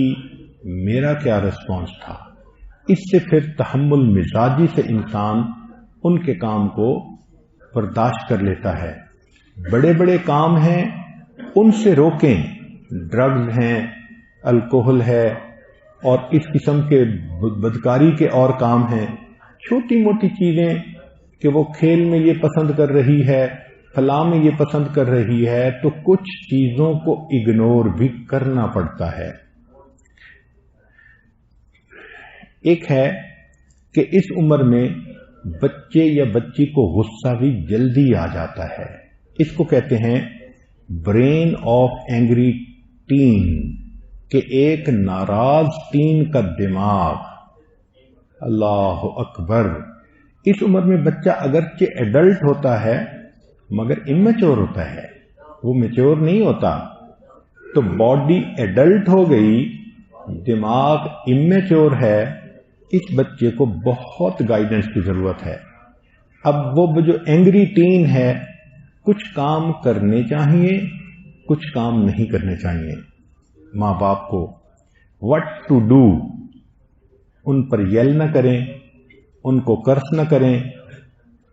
میرا کیا رسپانس تھا۔ اس سے پھر تحمل مزاجی سے انسان ان کے کام کو برداشت کر لیتا ہے۔ بڑے بڑے کام ہیں ان سے روکیں، ڈرگز ہیں، الکوہل ہے اور اس قسم کے بدکاری کے اور کام ہیں۔ چھوٹی موٹی چیزیں کہ وہ کھیل میں یہ پسند کر رہی ہے، فلاں میں یہ پسند کر رہی ہے، تو کچھ چیزوں کو اگنور بھی کرنا پڑتا ہے۔ ایک ہے کہ اس عمر میں بچے یا بچی کو غصہ بھی جلدی آ جاتا ہے، اس کو کہتے ہیں برین آف اینگری ٹین، کہ ایک ناراض ٹین کا دماغ۔ اللہ اکبر! اس عمر میں بچہ اگرچہ ایڈلٹ ہوتا ہے مگر امیچور ہوتا ہے، وہ میچور نہیں ہوتا۔ تو باڈی ایڈلٹ ہو گئی، دماغ امیچور ہے، اس بچے کو بہت گائیڈنس کی ضرورت ہے۔ اب وہ جو اینگری ٹین ہے، کچھ کام کرنے چاہیے، کچھ کام نہیں کرنے چاہیے۔ ماں باپ کو what to do، ان پر یل نہ کریں، ان کو کرس نہ کریں،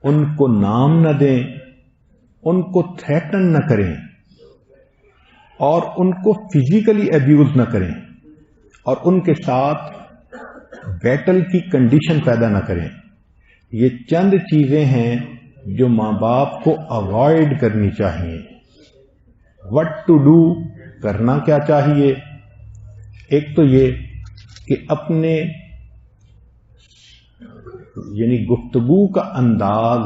ان کو نام نہ دیں، ان کو تھریٹن نہ کریں اور ان کو فزیکلی ایبیوز نہ کریں اور ان کے ساتھ بیٹل کی کنڈیشن پیدا نہ کریں۔ یہ چند چیزیں ہیں جو ماں باپ کو اوائڈ کرنی چاہیے۔ وٹ ٹو ڈو، کرنا کیا چاہیے؟ ایک تو یہ کہ اپنے گفتگو کا انداز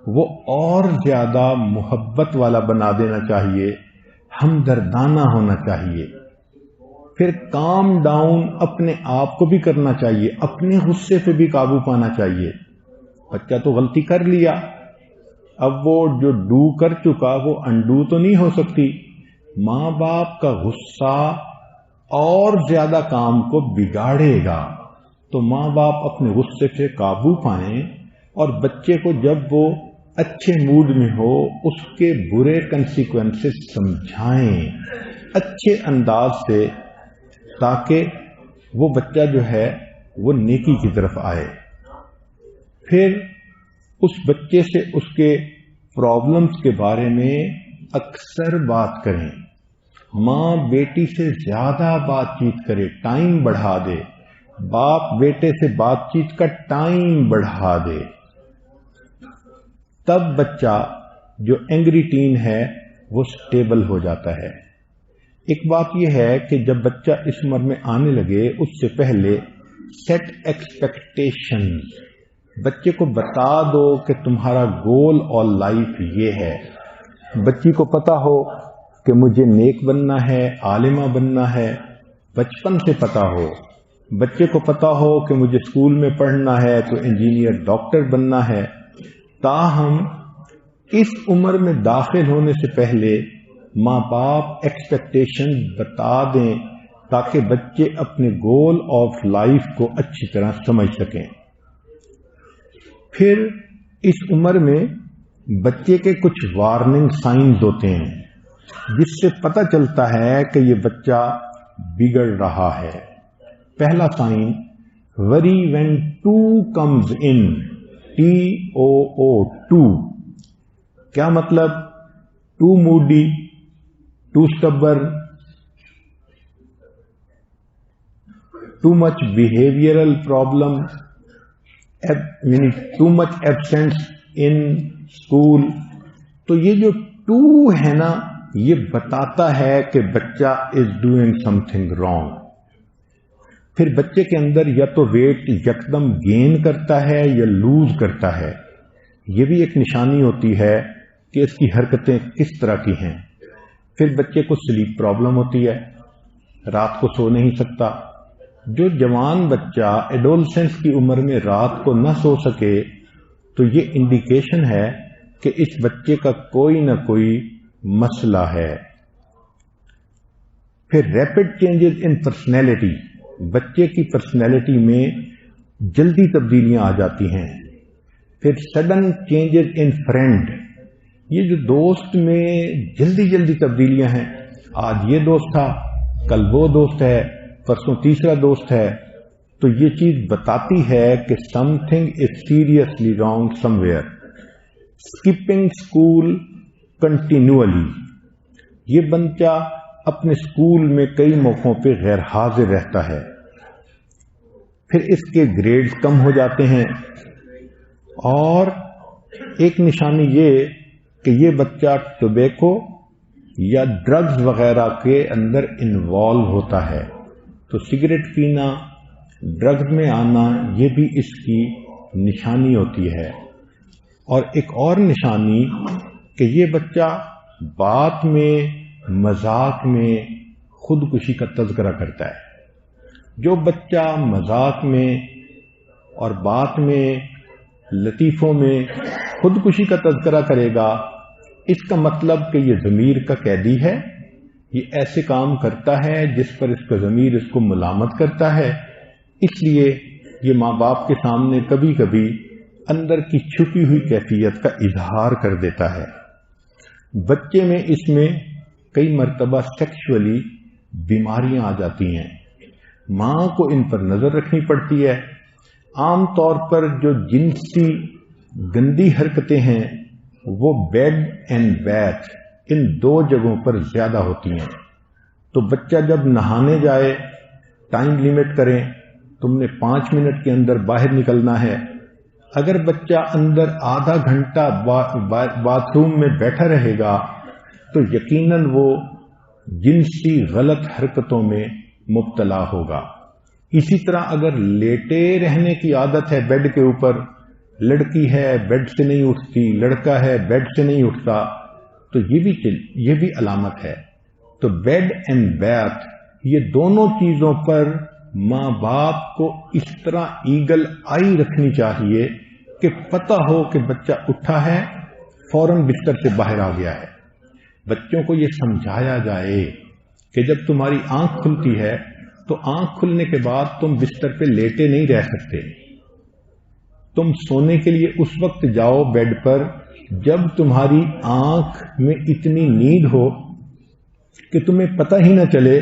وہ اور زیادہ محبت والا بنا دینا چاہیے، ہمدردانہ ہونا چاہیے۔ پھر کام ڈاؤن اپنے آپ کو بھی کرنا چاہیے، اپنے غصے پہ بھی قابو پانا چاہیے۔ بچہ تو غلطی کر لیا، اب وہ جو ڈو کر چکا وہ انڈو تو نہیں ہو سکتی۔ ماں باپ کا غصہ اور زیادہ کام کو بگاڑے گا، تو ماں باپ اپنے غصے سے قابو پائیں اور بچے کو جب وہ اچھے موڈ میں ہو اس کے برے کنسیکوینسز سمجھائیں اچھے انداز سے، تاکہ وہ بچہ جو ہے وہ نیکی کی طرف آئے۔ پھر اس بچے سے اس کے پرابلمز کے بارے میں اکثر بات کریں، ماں بیٹی سے زیادہ بات چیت کرے، ٹائم بڑھا دے، باپ بیٹے سے بات چیت کا ٹائم بڑھا دے، تب بچہ جو اینگری ٹین ہے وہ سٹیبل ہو جاتا ہے۔ ایک بات یہ ہے کہ جب بچہ اس عمر میں آنے لگے اس سے پہلے سیٹ ایکسپیکٹیشنز، بچے کو بتا دو کہ تمہارا گول اور لائف یہ ہے۔ بچی کو پتا ہو کہ مجھے نیک بننا ہے، عالمہ بننا ہے، بچپن سے پتا ہو۔ بچے کو پتا ہو کہ مجھے اسکول میں پڑھنا ہے تو انجینئر ڈاکٹر بننا ہے۔ تاہم اس عمر میں داخل ہونے سے پہلے ماں باپ ایکسپیکٹیشن بتا دیں تاکہ بچے اپنے گول آف لائف کو اچھی طرح سمجھ سکیں۔ پھر اس عمر میں بچے کے کچھ وارننگ سائنز ہوتے ہیں جس سے پتہ چلتا ہے کہ یہ بچہ بگڑ رہا ہے۔ پہلا sign, worry when too comes in, TOO، کیا مطلب؟ Too moody, too stubborn, too much behavioural problem, یعنی too much absence in school. تو یہ جو ٹو ہے نا، یہ بتاتا ہے کہ بچہ is doing some thing wrong. پھر بچے کے اندر یا تو ویٹ یکدم گین کرتا ہے یا لوز کرتا ہے، یہ بھی ایک نشانی ہوتی ہے کہ اس کی حرکتیں کس طرح کی ہیں۔ پھر بچے کو سلیپ پرابلم ہوتی ہے، رات کو سو نہیں سکتا۔ جو جوان بچہ ایڈولسنس کی عمر میں رات کو نہ سو سکے تو یہ انڈیکیشن ہے کہ اس بچے کا کوئی نہ کوئی مسئلہ ہے۔ پھر ریپڈ چینجز ان پرسنالٹی، بچے کی پرسنالٹی میں جلدی تبدیلیاں آ جاتی ہیں۔ پھر سڈن چینجز ان فرینڈ، یہ جو دوست میں جلدی جلدی تبدیلیاں ہیں، آج یہ دوست تھا، کل وہ دوست ہے، پرسوں تیسرا دوست ہے، تو یہ چیز بتاتی ہے کہ some thing is seriously wrong some where. Skipping school continually, یہ بچہ اپنے اسکول میں کئی موقعوں پہ غیر حاضر رہتا ہے۔ پھر اس کے گریڈز کم ہو جاتے ہیں۔ اور ایک نشانی یہ کہ یہ بچہ ٹوبیکو یا ڈرگز وغیرہ کے اندر انوالو ہوتا ہے، تو سگریٹ پینا، ڈرگز میں آنا، یہ بھی اس کی نشانی ہوتی ہے۔ اور ایک اور نشانی کہ یہ بچہ بات میں، مذاق میں خودکشی کا تذکرہ کرتا ہے۔ جو بچہ مذاق میں اور بات میں، لطیفوں میں خودکشی کا تذکرہ کرے گا، اس کا مطلب کہ یہ ضمیر کا قیدی ہے، یہ ایسے کام کرتا ہے جس پر اس کا ضمیر اس کو ملامت کرتا ہے، اس لیے یہ ماں باپ کے سامنے کبھی کبھی اندر کی چھپی ہوئی کیفیت کا اظہار کر دیتا ہے۔ بچے میں اس میں کئی مرتبہ سیکشولی بیماریاں آ جاتی ہیں، ماں کو ان پر نظر رکھنی پڑتی ہے۔ عام طور پر جو جنسی گندی حرکتیں ہیں وہ بیڈ اینڈ بیتھ ان دو جگہوں پر زیادہ ہوتی ہیں. تو بچہ جب نہانے جائے ٹائم لیمٹ کریں، تم نے 5 منٹ کے اندر باہر نکلنا ہے. اگر بچہ اندر آدھا گھنٹہ باتھ روم میں بیٹھا رہے گا تو یقیناً وہ جنسی غلط حرکتوں میں مبتلا ہوگا. اسی طرح اگر لیٹے رہنے کی عادت ہے بیڈ کے اوپر، لڑکی ہے بیڈ سے نہیں اٹھتی، لڑکا ہے بیڈ سے نہیں اٹھتا، تو یہ بھی علامت ہے. تو بیڈ اینڈ بیتھ یہ دونوں چیزوں پر ماں باپ کو اس طرح ایگل آئی رکھنی چاہیے کہ پتہ ہو کہ بچہ اٹھا ہے، فوراً بستر سے باہر آ گیا ہے. بچوں کو یہ سمجھایا جائے کہ جب تمہاری آنکھ کھلتی ہے تو آنکھ کھلنے کے بعد تم بستر پہ لیٹے نہیں رہ سکتے. تم سونے کے لیے اس وقت جاؤ بیڈ پر جب تمہاری آنکھ میں اتنی نیند ہو کہ تمہیں پتہ ہی نہ چلے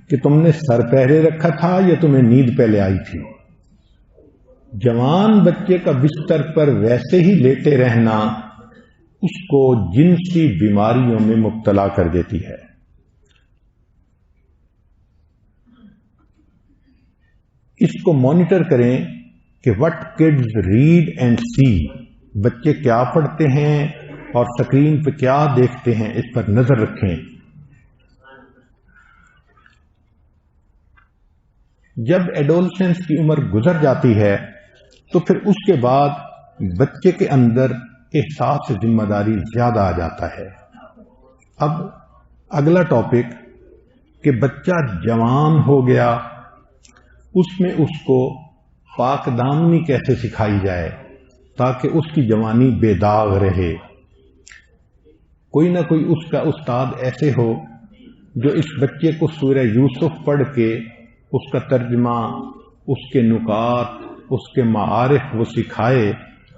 کہ تم نے سر پہلے رکھا تھا یا تمہیں نیند پہلے آئی تھی. جوان بچے کا بستر پر ویسے ہی لیٹے رہنا اس کو جنسی بیماریوں میں مبتلا کر دیتی ہے. اس کو مانیٹر کریں کہ وٹ کڈز ریڈ اینڈ سی، بچے کیا پڑھتے ہیں اور سکرین پہ کیا دیکھتے ہیں، اس پر نظر رکھیں. جب ایڈولسنس کی عمر گزر جاتی ہے تو پھر اس کے بعد بچے کے اندر احساس ذمہ داری زیادہ آ جاتا ہے. اب اگلا ٹاپک کہ بچہ جوان ہو گیا، اس میں اس کو پاک دامنی کیسے سکھائی جائے تاکہ اس کی جوانی بے داغ رہے. کوئی نہ کوئی اس کا استاد ایسے ہو جو اس بچے کو سورہ یوسف پڑھ کے اس کا ترجمہ، اس کے نکات، اس کے معارف وہ سکھائے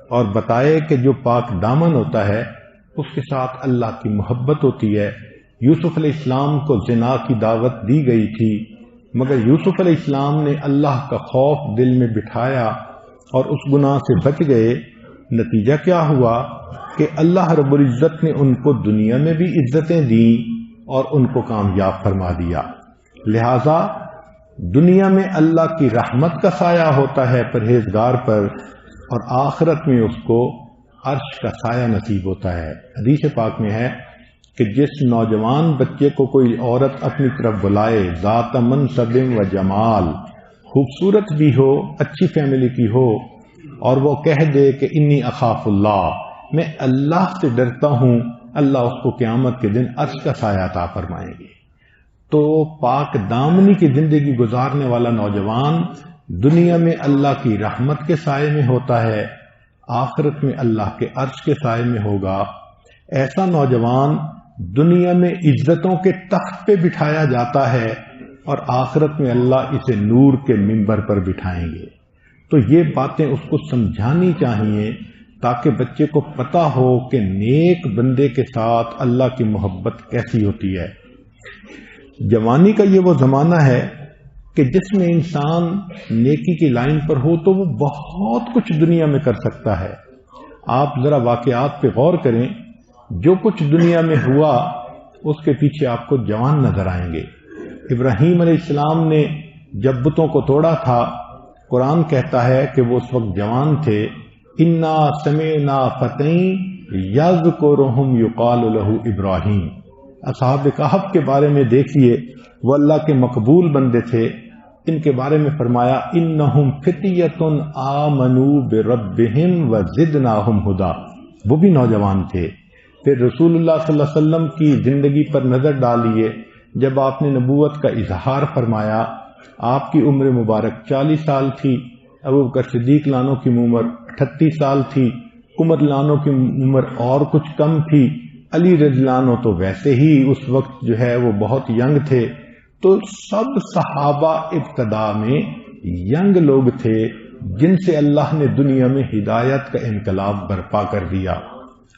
اور بتائے کہ جو پاک دامن ہوتا ہے اس کے ساتھ اللہ کی محبت ہوتی ہے. یوسف علیہ السلام کو زنا کی دعوت دی گئی تھی مگر یوسف علیہ السلام نے اللہ کا خوف دل میں بٹھایا اور اس گناہ سے بچ گئے. نتیجہ کیا ہوا کہ اللہ رب العزت نے ان کو دنیا میں بھی عزتیں دیں اور ان کو کامیاب فرما دیا. لہذا دنیا میں اللہ کی رحمت کا سایہ ہوتا ہے پرہیزگار پر، اور آخرت میں اس کو عرش کا سایہ نصیب ہوتا ہے. حدیث پاک میں ہے کہ جس نوجوان بچے کو کوئی عورت اپنی طرف بلائے، ذات منصب و جمال، خوبصورت بھی ہو، اچھی فیملی کی ہو، اور وہ کہہ دے کہ انی اخاف اللہ، میں اللہ سے ڈرتا ہوں، اللہ اس کو قیامت کے دن عرش کا سایہ عطا فرمائیں گے. تو پاک دامنی کی زندگی گزارنے والا نوجوان دنیا میں اللہ کی رحمت کے سائے میں ہوتا ہے، آخرت میں اللہ کے عرش کے سائے میں ہوگا. ایسا نوجوان دنیا میں عزتوں کے تخت پہ بٹھایا جاتا ہے اور آخرت میں اللہ اسے نور کے منبر پر بٹھائیں گے. تو یہ باتیں اس کو سمجھانی چاہیے تاکہ بچے کو پتہ ہو کہ نیک بندے کے ساتھ اللہ کی محبت کیسی ہوتی ہے. جوانی کا یہ وہ زمانہ ہے کہ جس میں انسان نیکی کی لائن پر ہو تو وہ بہت کچھ دنیا میں کر سکتا ہے. آپ ذرا واقعات پہ غور کریں، جو کچھ دنیا میں ہوا اس کے پیچھے آپ کو جوان نظر آئیں گے. ابراہیم علیہ السلام نے جب بتوں کو توڑا تھا، قرآن کہتا ہے کہ وہ اس وقت جوان تھے. انا سمعنا فتى یذکرہم یقال لہ ابراہیم. اصحاب کہف کے بارے میں دیکھیے، وہ اللہ کے مقبول بندے تھے. ان کے بارے میں فرمایا انہم فتیۃ آمنوا بربہم وزدناہم ھدی. وہ بھی نوجوان تھے. پھر رسول اللہ صلی اللہ علیہ وسلم کی زندگی پر نظر ڈالیے. جب آپ نے نبوت کا اظہار فرمایا، آپ کی عمر مبارک 40 سال تھی. ابوبکر صدیق لانوں کی عمر 38 سال تھی. عمر لانوں کی عمر اور کچھ کم تھی. علی رضی اللہ عنہ تو ویسے ہی اس وقت جو ہے وہ بہت ینگ تھے. تو سب صحابہ ابتدا میں ینگ لوگ تھے جن سے اللہ نے دنیا میں ہدایت کا انقلاب برپا کر دیا.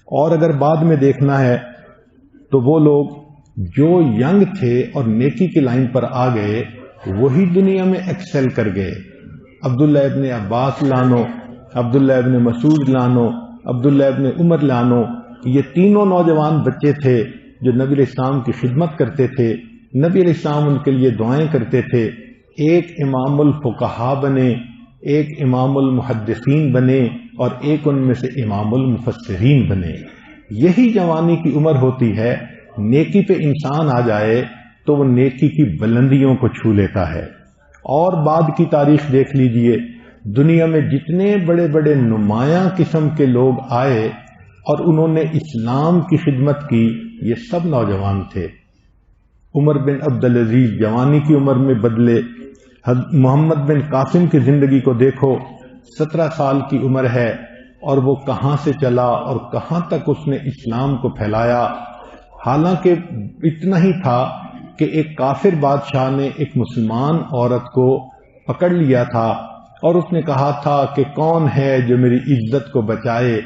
اور اگر بعد میں دیکھنا ہے تو وہ لوگ جو ینگ تھے اور نیکی کی لائن پر آ گئے وہی دنیا میں ایکسل کر گئے. عبداللہ ابن عباس لانو، عبداللہ ابن مسعود لانو، عبداللہ ابن عمر لانو، یہ تینوں نوجوان بچے تھے جو نبی علیہ السلام کی خدمت کرتے تھے، نبی علیہ السلام ان کے لیے دعائیں کرتے تھے، ایک امام الفقہاء بنے، ایک امام المحدثین بنے، اور ایک ان میں سے امام المفسرین بنے۔ یہی جوانی کی عمر ہوتی ہے، نیکی پہ انسان آ جائے تو وہ نیکی کی بلندیوں کو چھو لیتا ہے۔ اور بعد کی تاریخ دیکھ لیجئے، دنیا میں جتنے بڑے بڑے نمایاں قسم کے لوگ آئے اور انہوں نے اسلام کی خدمت کی، یہ سب نوجوان تھے۔ عمر بن عبدالعزیز جوانی کی عمر میں بدلے، محمد بن قاسم کی زندگی کو دیکھو، 17 سال کی عمر ہے اور وہ کہاں سے چلا اور کہاں تک اس نے اسلام کو پھیلایا۔ حالانکہ اتنا ہی تھا کہ ایک کافر بادشاہ نے ایک مسلمان عورت کو پکڑ لیا تھا اور اس نے کہا تھا کہ کون ہے جو میری عزت کو بچائے۔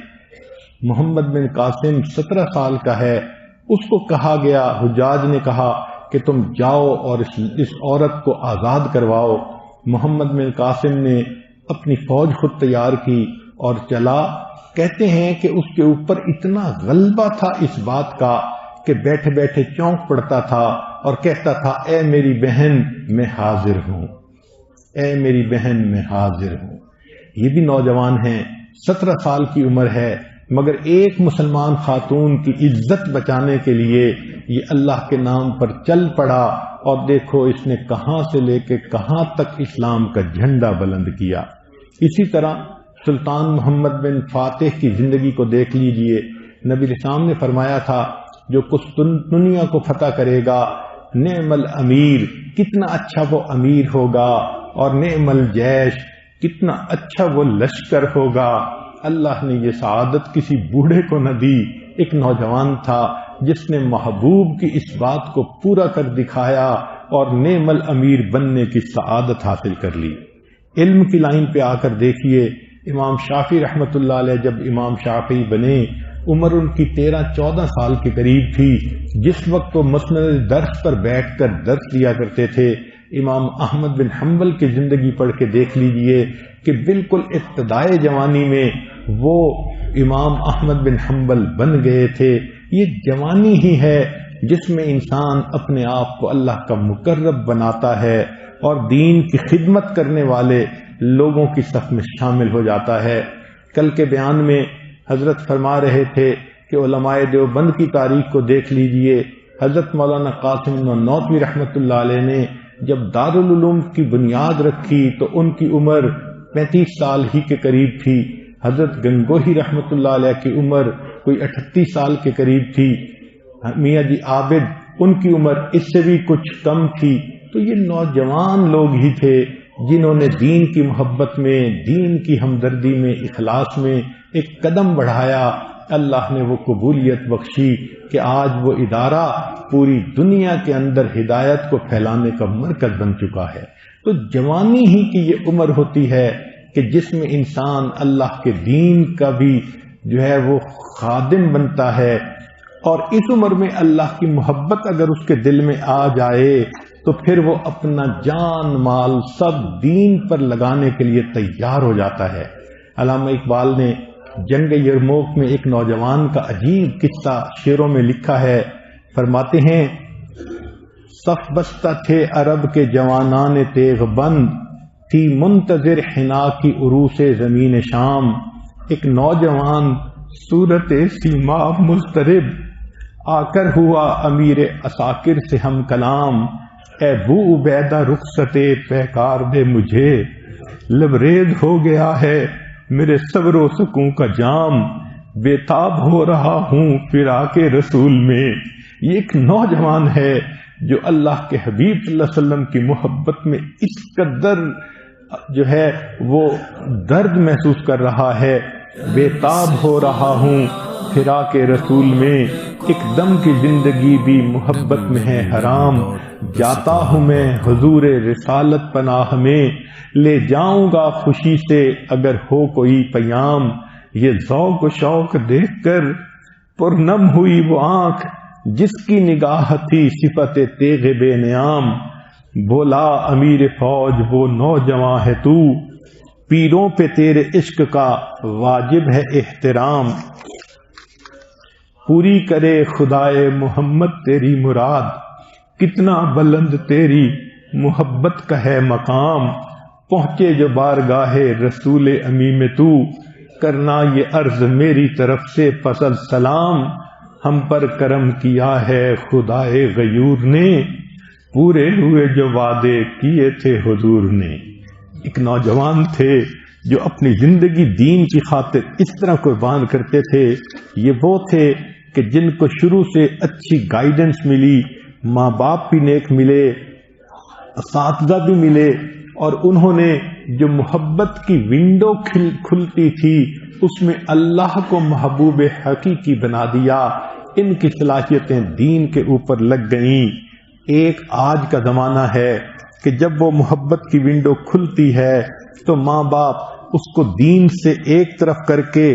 محمد بن قاسم 17 سال کا ہے، اس کو کہا گیا، حجاج نے کہا کہ تم جاؤ اور اس عورت کو آزاد کرواؤ۔ محمد بن قاسم نے اپنی فوج خود تیار کی اور چلا۔ کہتے ہیں کہ اس کے اوپر اتنا غلبہ تھا اس بات کا کہ بیٹھے بیٹھے چونک پڑتا تھا اور کہتا تھا، اے میری بہن میں حاضر ہوں، اے میری بہن میں حاضر ہوں۔ یہ بھی نوجوان ہیں، 17 سال کی عمر ہے، مگر ایک مسلمان خاتون کی عزت بچانے کے لیے یہ اللہ کے نام پر چل پڑا، اور دیکھو اس نے کہاں سے لے کے کہاں تک اسلام کا جھنڈا بلند کیا۔ اسی طرح سلطان محمد بن فاتح کی زندگی کو دیکھ لیجئے، نبی علیہ السلام نے فرمایا تھا جو قسطنطنیہ کو فتح کرے گا، نعم الامیر، کتنا اچھا وہ امیر ہوگا، اور نعم الجیش، کتنا اچھا وہ لشکر ہوگا۔ اللہ نے یہ سعادت کسی بوڑھے کو نہ دی، ایک نوجوان تھا جس نے محبوب کی اس بات کو پورا کر دکھایا اور نعم الامیر بننے کی سعادت حاصل کر لی۔ علم کی لائن پہ آ کر دیکھیے، امام شافعی رحمۃ اللہ علیہ جب امام شافعی بنے، عمر ان کی 13-14 سال کے قریب تھی، جس وقت وہ مسند درس پر بیٹھ کر درس دیا کرتے تھے۔ امام احمد بن حنبل کی زندگی پڑھ کے دیکھ لیجئے کہ بالکل ابتدائے جوانی میں وہ امام احمد بن حنبل بن گئے تھے۔ یہ جوانی ہی ہے جس میں انسان اپنے آپ کو اللہ کا مقرب بناتا ہے اور دین کی خدمت کرنے والے لوگوں کی صف میں شامل ہو جاتا ہے۔ کل کے بیان میں حضرت فرما رہے تھے کہ علماء دیوبند کی تاریخ کو دیکھ لیجئے۔ حضرت مولانا قاسم نانوتوی رحمۃ اللہ علیہ نے جب دارالعلوم کی بنیاد رکھی تو ان کی عمر 35 سال ہی کے قریب تھی۔ حضرت گنگوہی رحمۃ اللہ علیہ کی عمر کوئی 38 سال کے قریب تھی۔ میاں جی عابد، ان کی عمر اس سے بھی کچھ کم تھی۔ تو یہ نوجوان لوگ ہی تھے جنہوں نے دین کی محبت میں، دین کی ہمدردی میں، اخلاص میں ایک قدم بڑھایا۔ اللہ نے وہ قبولیت بخشی کہ آج وہ ادارہ پوری دنیا کے اندر ہدایت کو پھیلانے کا مرکز بن چکا ہے۔ تو جوانی ہی کی یہ عمر ہوتی ہے کہ جس میں انسان اللہ کے دین کا بھی جو ہے وہ خادم بنتا ہے، اور اس عمر میں اللہ کی محبت اگر اس کے دل میں آ جائے تو پھر وہ اپنا جان مال سب دین پر لگانے کے لیے تیار ہو جاتا ہے۔ علامہ اقبال نے جنگ یرموک میں ایک نوجوان کا عجیب قصہ شعروں میں لکھا ہے۔ فرماتے ہیں، صف بستہ تھے عرب کے جوانان تیغ بند، تھی منتظر حنا کی عروس زمین شام۔ ایک نوجوان صورت سیما مضطرب، آ کر ہوا امیر عساکر سے ہم کلام۔ اے بو عبیدہ رخصت پیکار دے مجھے، لبریز ہو گیا ہے میرے صبر و سکون کا جام۔ بے تاب ہو رہا ہوں فراق رسول میں۔ یہ ایک نوجوان ہے جو اللہ کے حبیب صلی اللہ علیہ وسلم کی محبت میں اس قدر جو ہے وہ درد محسوس کر رہا ہے۔ بے تاب ہو رہا ہوں فراق رسول میں، ایک دم کی زندگی بھی محبت میں ہے حرام۔ جاتا ہوں میں حضور رسالت پناہ میں، لے جاؤں گا خوشی سے اگر ہو کوئی پیام۔ یہ ذوق و شوق دیکھ کر پرنم ہوئی وہ آنکھ، جس کی نگاہ تھی صفت تیغ بے نیام۔ بولا امیر فوج وہ نوجواں ہے تو، پیروں پہ تیرے عشق کا واجب ہے احترام، پوری کرے خدائے محمد تیری مراد، کتنا بلند تیری محبت کا ہے مقام، پہنچے جو بارگاہ رسول امی میں تو، کرنا یہ عرض میری طرف سے فصل سلام، ہم پر کرم کیا ہے خدائے غیور نے، پورے ہوئے جو وعدے کیے تھے حضور نے۔ ایک نوجوان تھے جو اپنی زندگی دین کی خاطر اس طرح قربان کرتے تھے، یہ وہ تھے کہ جن کو شروع سے اچھی گائیڈنس ملی، ماں باپ بھی نیک ملے، اساتذہ بھی ملے، اور انہوں نے جو محبت کی ونڈو کھلتی تھی اس میں اللہ کو محبوب حقیقی بنا دیا۔ ان کی صلاحیتیں دین کے اوپر لگ گئیں۔ ایک آج کا زمانہ ہے کہ جب وہ محبت کی ونڈو کھلتی ہے تو ماں باپ اس کو دین سے ایک طرف کر کے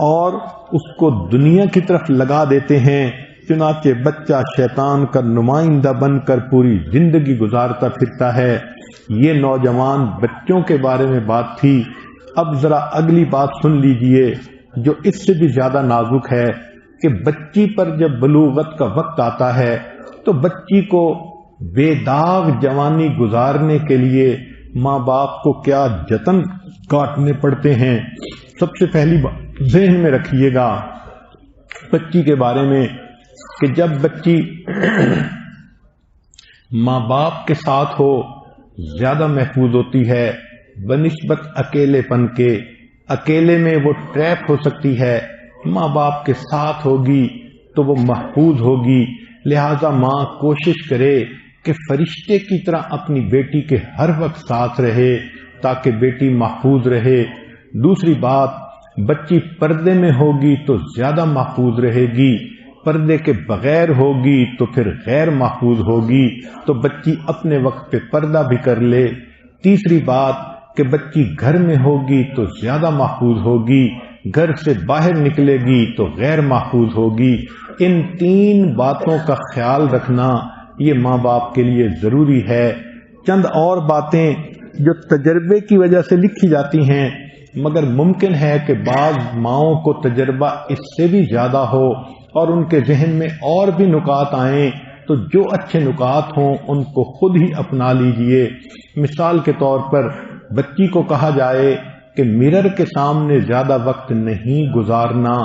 اور اس کو دنیا کی طرف لگا دیتے ہیں، چنانچہ بچہ شیطان کا نمائندہ بن کر پوری زندگی گزارتا پھرتا ہے۔ یہ نوجوان بچوں کے بارے میں بات تھی۔ اب ذرا اگلی بات سن لیجئے جو اس سے بھی زیادہ نازک ہے کہ بچی پر جب بلوغت کا وقت آتا ہے تو بچی کو بے داغ جوانی گزارنے کے لیے ماں باپ کو کیا جتن کاٹنے پڑتے ہیں۔ سب سے پہلی بات ذہن میں رکھیے گا بچی کے بارے میں کہ جب بچی ماں باپ کے ساتھ ہو زیادہ محفوظ ہوتی ہے بنسبت اکیلے پن کے۔ اکیلے میں وہ ٹریپ ہو سکتی ہے، ماں باپ کے ساتھ ہوگی تو وہ محفوظ ہوگی۔ لہذا ماں کوشش کرے کہ فرشتے کی طرح اپنی بیٹی کے ہر وقت ساتھ رہے تاکہ بیٹی محفوظ رہے۔ دوسری بات، بچی پردے میں ہوگی تو زیادہ محفوظ رہے گی، پردے کے بغیر ہوگی تو پھر غیر محفوظ ہوگی، تو بچی اپنے وقت پہ پردہ بھی کر لے۔ تیسری بات کہ بچی گھر میں ہوگی تو زیادہ محفوظ ہوگی، گھر سے باہر نکلے گی تو غیر محفوظ ہوگی۔ ان تین باتوں کا خیال رکھنا یہ ماں باپ کے لیے ضروری ہے۔ چند اور باتیں جو تجربے کی وجہ سے لکھی جاتی ہیں، مگر ممکن ہے کہ بعض ماؤں کو تجربہ اس سے بھی زیادہ ہو اور ان کے ذہن میں اور بھی نکات آئیں، تو جو اچھے نکات ہوں ان کو خود ہی اپنا لیجئے۔ مثال کے طور پر بچی کو کہا جائے کہ مرر کے سامنے زیادہ وقت نہیں گزارنا،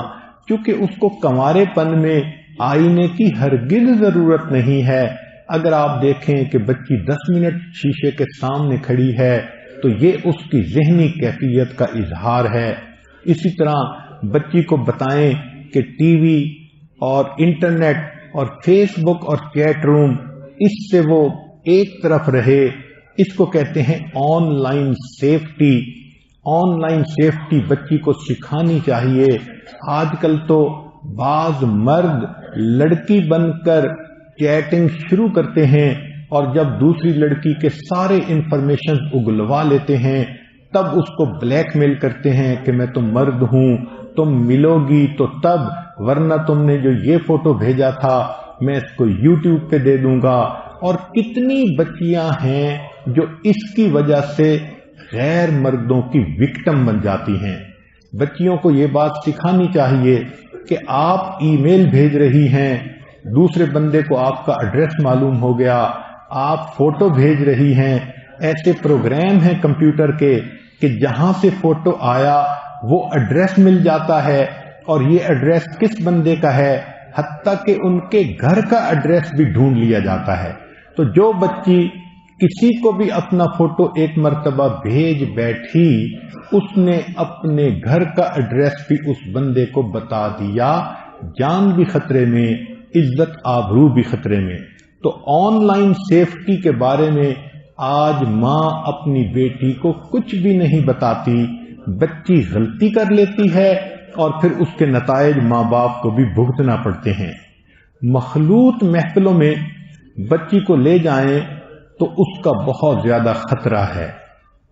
کیونکہ اس کو کنوارے پن میں آئینے کی ہرگز ضرورت نہیں ہے۔ اگر آپ دیکھیں کہ بچی 10 منٹ شیشے کے سامنے کھڑی ہے تو یہ اس کی ذہنی کیفیت کا اظہار ہے۔ اسی طرح بچی کو بتائیں کہ ٹی وی اور انٹرنیٹ اور فیس بک اور چیٹ روم اس سے وہ ایک طرف رہے، اس کو کہتے ہیں on line safety. On line safety بچی کو سکھانی چاہیے۔ آج کل تو بعض مرد لڑکی بن کر چیٹنگ شروع کرتے ہیں اور جب دوسری لڑکی کے سارے انفارمیشن اگلوا لیتے ہیں تب اس کو بلیک میل کرتے ہیں کہ میں تو مرد ہوں، تم ملو گی تو تب، ورنہ تم نے جو یہ فوٹو بھیجا تھا میں اس کو یوٹیوب پہ دے دوں گا۔ اور کتنی بچیاں ہیں جو اس کی وجہ سے غیر مردوں کی وکٹم بن جاتی ہیں۔ بچیوں کو یہ بات سکھانی چاہیے کہ آپ ای میل بھیج رہی ہیں، دوسرے بندے کو آپ کا ایڈریس معلوم ہو گیا، آپ فوٹو بھیج رہی ہیں، ایسے پروگرام ہیں کمپیوٹر کے کہ جہاں سے فوٹو آیا وہ ایڈریس مل جاتا ہے، اور یہ ایڈریس کس بندے کا ہے، حتیٰ کہ ان کے گھر کا ایڈریس بھی ڈھونڈ لیا جاتا ہے۔ تو جو بچی کسی کو بھی اپنا فوٹو ایک مرتبہ بھیج بیٹھی، اس نے اپنے گھر کا ایڈریس بھی اس بندے کو بتا دیا، جان بھی خطرے میں، عزت آبرو بھی خطرے میں۔ تو آن لائن سیفٹی کے بارے میں آج ماں اپنی بیٹی کو کچھ بھی نہیں بتاتی، بچی غلطی کر لیتی ہے اور پھر اس کے نتائج ماں باپ کو بھی بھگتنا پڑتے ہیں۔ مخلوط محفلوں میں بچی کو لے جائیں تو اس کا بہت زیادہ خطرہ ہے۔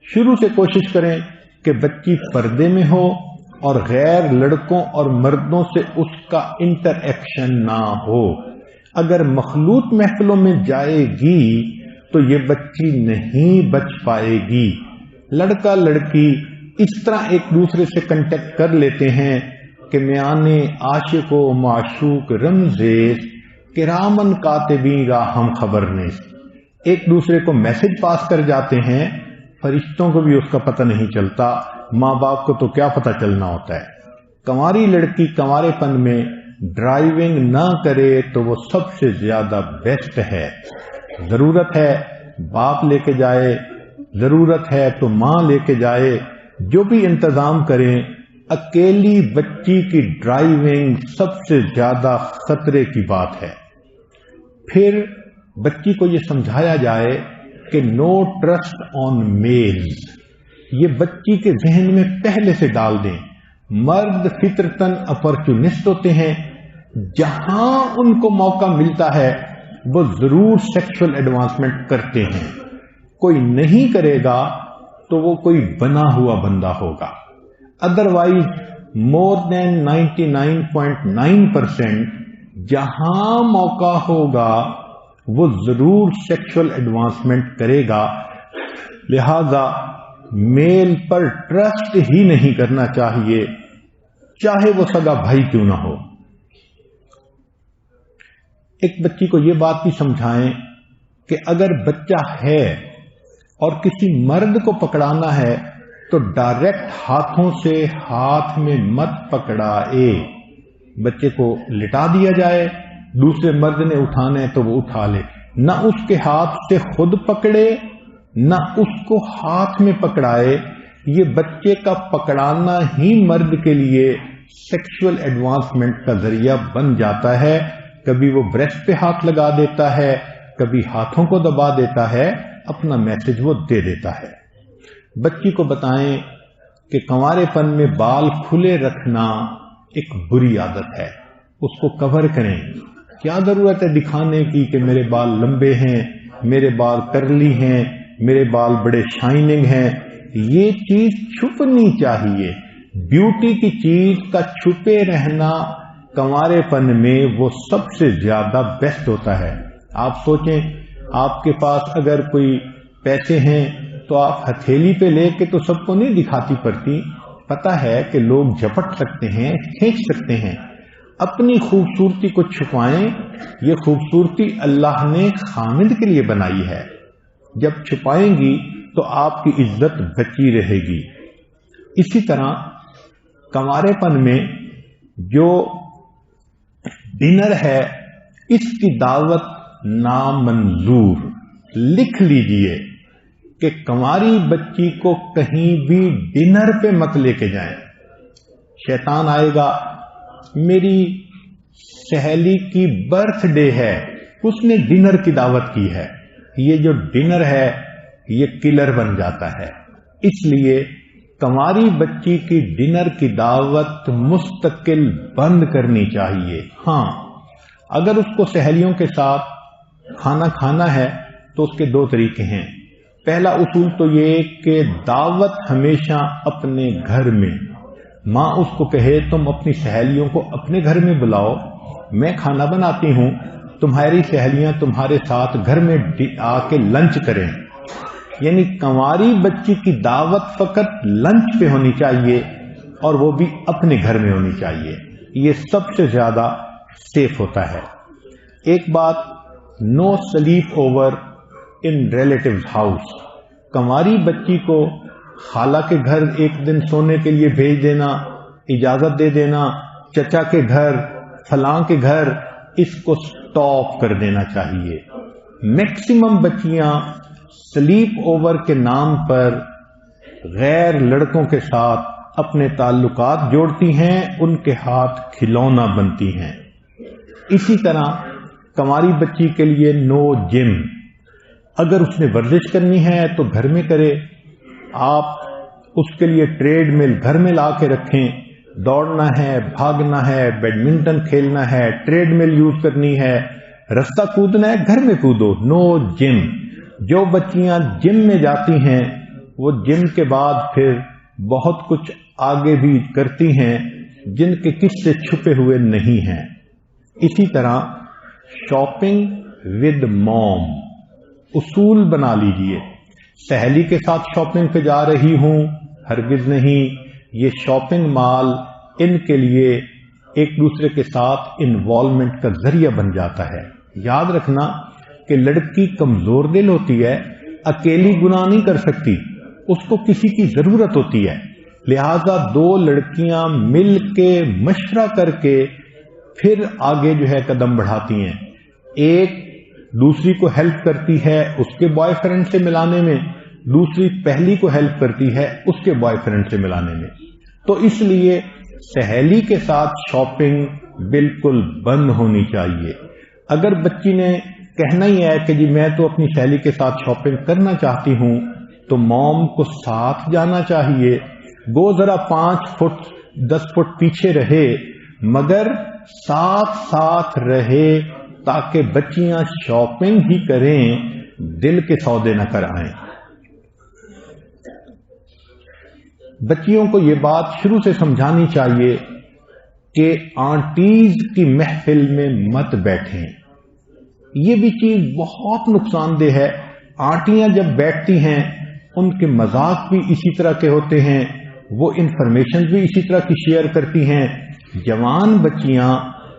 شروع سے کوشش کریں کہ بچی پردے میں ہو اور غیر لڑکوں اور مردوں سے اس کا انٹر ایکشن نہ ہو۔ اگر مخلوط محفلوں میں جائے گی تو یہ بچی نہیں بچ پائے گی۔ لڑکا لڑکی اس طرح ایک دوسرے سے کنٹیکٹ کر لیتے ہیں کہ میانے عاشق و معشوق رمزیز کرامن کاتبین را ہم خبر نیز، ایک دوسرے کو میسج پاس کر جاتے ہیں، فرشتوں کو بھی اس کا پتہ نہیں چلتا، ماں باپ کو تو کیا پتہ چلنا ہوتا ہے۔ کنواری لڑکی کنوارے پن میں ڈرائیونگ نہ کرے تو وہ سب سے زیادہ بیسٹ ہے۔ ضرورت ہے باپ لے کے جائے، ضرورت ہے تو ماں لے کے جائے، جو بھی انتظام کریں، اکیلی بچی کی ڈرائیونگ سب سے زیادہ خطرے کی بات ہے۔ پھر بچی کو یہ سمجھایا جائے کہ نو ٹرسٹ آن میلز، یہ بچی کے ذہن میں پہلے سے ڈال دیں۔ مرد فطرتاً اپرچونسٹ ہوتے ہیں، جہاں ان کو موقع ملتا ہے وہ ضرور سیکشل ایڈوانسمنٹ کرتے ہیں، کوئی نہیں کرے گا تو وہ کوئی بنا ہوا بندہ ہوگا۔ ادروائز مور دین 99.9% جہاں موقع ہوگا وہ ضرور سیکشل ایڈوانسمنٹ کرے گا، لہذا میل پر ٹرسٹ ہی نہیں کرنا چاہیے، چاہے وہ سگا بھائی کیوں نہ ہو۔ ایک بچی کو یہ بات بھی سمجھائیں کہ اگر بچہ ہے اور کسی مرد کو پکڑانا ہے تو ڈائریکٹ ہاتھوں سے ہاتھ میں مت پکڑائے، بچے کو لٹا دیا جائے، دوسرے مرد نے اٹھانا ہے تو وہ اٹھا لے، نہ اس کے ہاتھ سے خود پکڑے نہ اس کو ہاتھ میں پکڑائے۔ یہ بچے کا پکڑانا ہی مرد کے لیے سیکشل ایڈوانسمنٹ کا ذریعہ بن جاتا ہے۔ کبھی وہ بریسٹ پہ ہاتھ لگا دیتا ہے، کبھی ہاتھوں کو دبا دیتا ہے، اپنا میسج وہ دے دیتا ہے۔ بچی کو بتائیں کہ کنوارے پن میں بال کھلے رکھنا ایک بری عادت ہے، اس کو کور کریں۔ کیا ضرورت ہے دکھانے کی کہ میرے بال لمبے ہیں، میرے بال کرلی ہیں، میرے بال بڑے شائننگ ہیں؟ یہ چیز چھپنی چاہیے۔ بیوٹی کی چیز کا چھپے رہنا کنوارے پن میں وہ سب سے زیادہ بیسٹ ہوتا ہے۔ آپ سوچیں، آپ کے پاس اگر کوئی پیسے ہیں تو آپ ہتھیلی پہ لے کے تو سب کو نہیں دکھاتی پڑتی، پتہ ہے کہ لوگ جھپٹ سکتے ہیں، کھینچ سکتے ہیں۔ اپنی خوبصورتی کو چھپائیں، یہ خوبصورتی اللہ نے خامد کے لیے بنائی ہے، جب چھپائیں گی تو آپ کی عزت بچی رہے گی۔ اسی طرح کنوارے پن میں جو ڈنر ہے اس کی دعوت نامنظور، لکھ لیجئے کہ کنواری بچی کو کہیں بھی ڈنر پہ مت لے کے جائیں۔ شیطان آئے گا، میری سہیلی کی برتھ ڈے ہے، اس نے ڈنر کی دعوت کی ہے، یہ جو ڈنر ہے یہ کلر بن جاتا ہے۔ اس لیے کنواری بچی کی ڈنر کی دعوت مستقل بند کرنی چاہیے۔ ہاں، اگر اس کو سہیلیوں کے ساتھ کھانا کھانا ہے تو اس کے دو طریقے ہیں۔ پہلا اصول تو یہ کہ دعوت ہمیشہ اپنے گھر میں، ماں اس کو کہے تم اپنی سہیلیوں کو اپنے گھر میں بلاؤ، میں کھانا بناتی ہوں، تمہاری سہیلیاں تمہارے ساتھ گھر میں آ کے لنچ کریں۔ یعنی کنواری بچی کی دعوت فقط لنچ پہ ہونی چاہیے اور وہ بھی اپنے گھر میں ہونی چاہیے، یہ سب سے زیادہ سیف ہوتا ہے۔ ایک بات، no sleep over in relatives house, کنواری بچی کو خالہ کے گھر ایک دن سونے کے لیے بھیج دینا، اجازت دے دینا، چچا کے گھر، فلاں کے گھر، اس کو سٹاپ کر دینا چاہیے۔ میکسیمم بچیاں سلیپ اوور کے نام پر غیر لڑکوں کے ساتھ اپنے تعلقات جوڑتی ہیں، ان کے ہاتھ کھلونا بنتی ہیں۔ اسی طرح کنواری بچی کے لیے نو جم، اگر اس نے ورزش کرنی ہے تو گھر میں کرے، آپ اس کے لیے ٹریڈ مل گھر میں لا کے رکھیں، دوڑنا ہے، بھاگنا ہے، بیڈمنٹن کھیلنا ہے، ٹریڈ مل یوز کرنی ہے، رستہ کودنا ہے، گھر میں کودو، نو جم۔ جو بچیاں جم میں جاتی ہیں وہ جم کے بعد پھر بہت کچھ آگے بھی کرتی ہیں جن کے قصے چھپے ہوئے نہیں ہیں۔ اسی طرح شاپنگ ود موم، اصول بنا لیجئے، سہیلی کے ساتھ شاپنگ پہ جا رہی ہوں ہرگز نہیں. یہ شاپنگ مال ان کے لیے ایک دوسرے کے ساتھ انوالومنٹ کا ذریعہ بن جاتا ہے. یاد رکھنا کہ لڑکی کمزور دل ہوتی ہے، اکیلی گناہ نہیں کر سکتی، اس کو کسی کی ضرورت ہوتی ہے. لہذا دو لڑکیاں مل کے مشورہ کر کے پھر آگے جو ہے قدم بڑھاتی ہیں. ایک دوسری کو ہیلپ کرتی ہے اس کے بوائے فرینڈ سے ملانے میں، دوسری پہلی کو ہیلپ کرتی ہے اس کے بوائے فرینڈ سے ملانے میں. تو اس لیے سہیلی کے ساتھ شاپنگ بالکل بند ہونی چاہیے. اگر بچی نے کہنا ہی ہے کہ جی میں تو اپنی سہیلی کے ساتھ شاپنگ کرنا چاہتی ہوں، تو موم کو ساتھ جانا چاہیے. گو ذرا 5 فٹ 10 فٹ پیچھے رہے، مگر ساتھ ساتھ رہے تاکہ بچیاں شاپنگ ہی کریں، دل کے سودے نہ کر آئیں. بچیوں کو یہ بات شروع سے سمجھانی چاہیے کہ آنٹیز کی محفل میں مت بیٹھیں. یہ بھی چیز بہت نقصان دہ ہے. آنٹیاں جب بیٹھتی ہیں ان کے مذاق بھی اسی طرح کے ہوتے ہیں، وہ انفارمیشن بھی اسی طرح کی شیئر کرتی ہیں. جوان بچیاں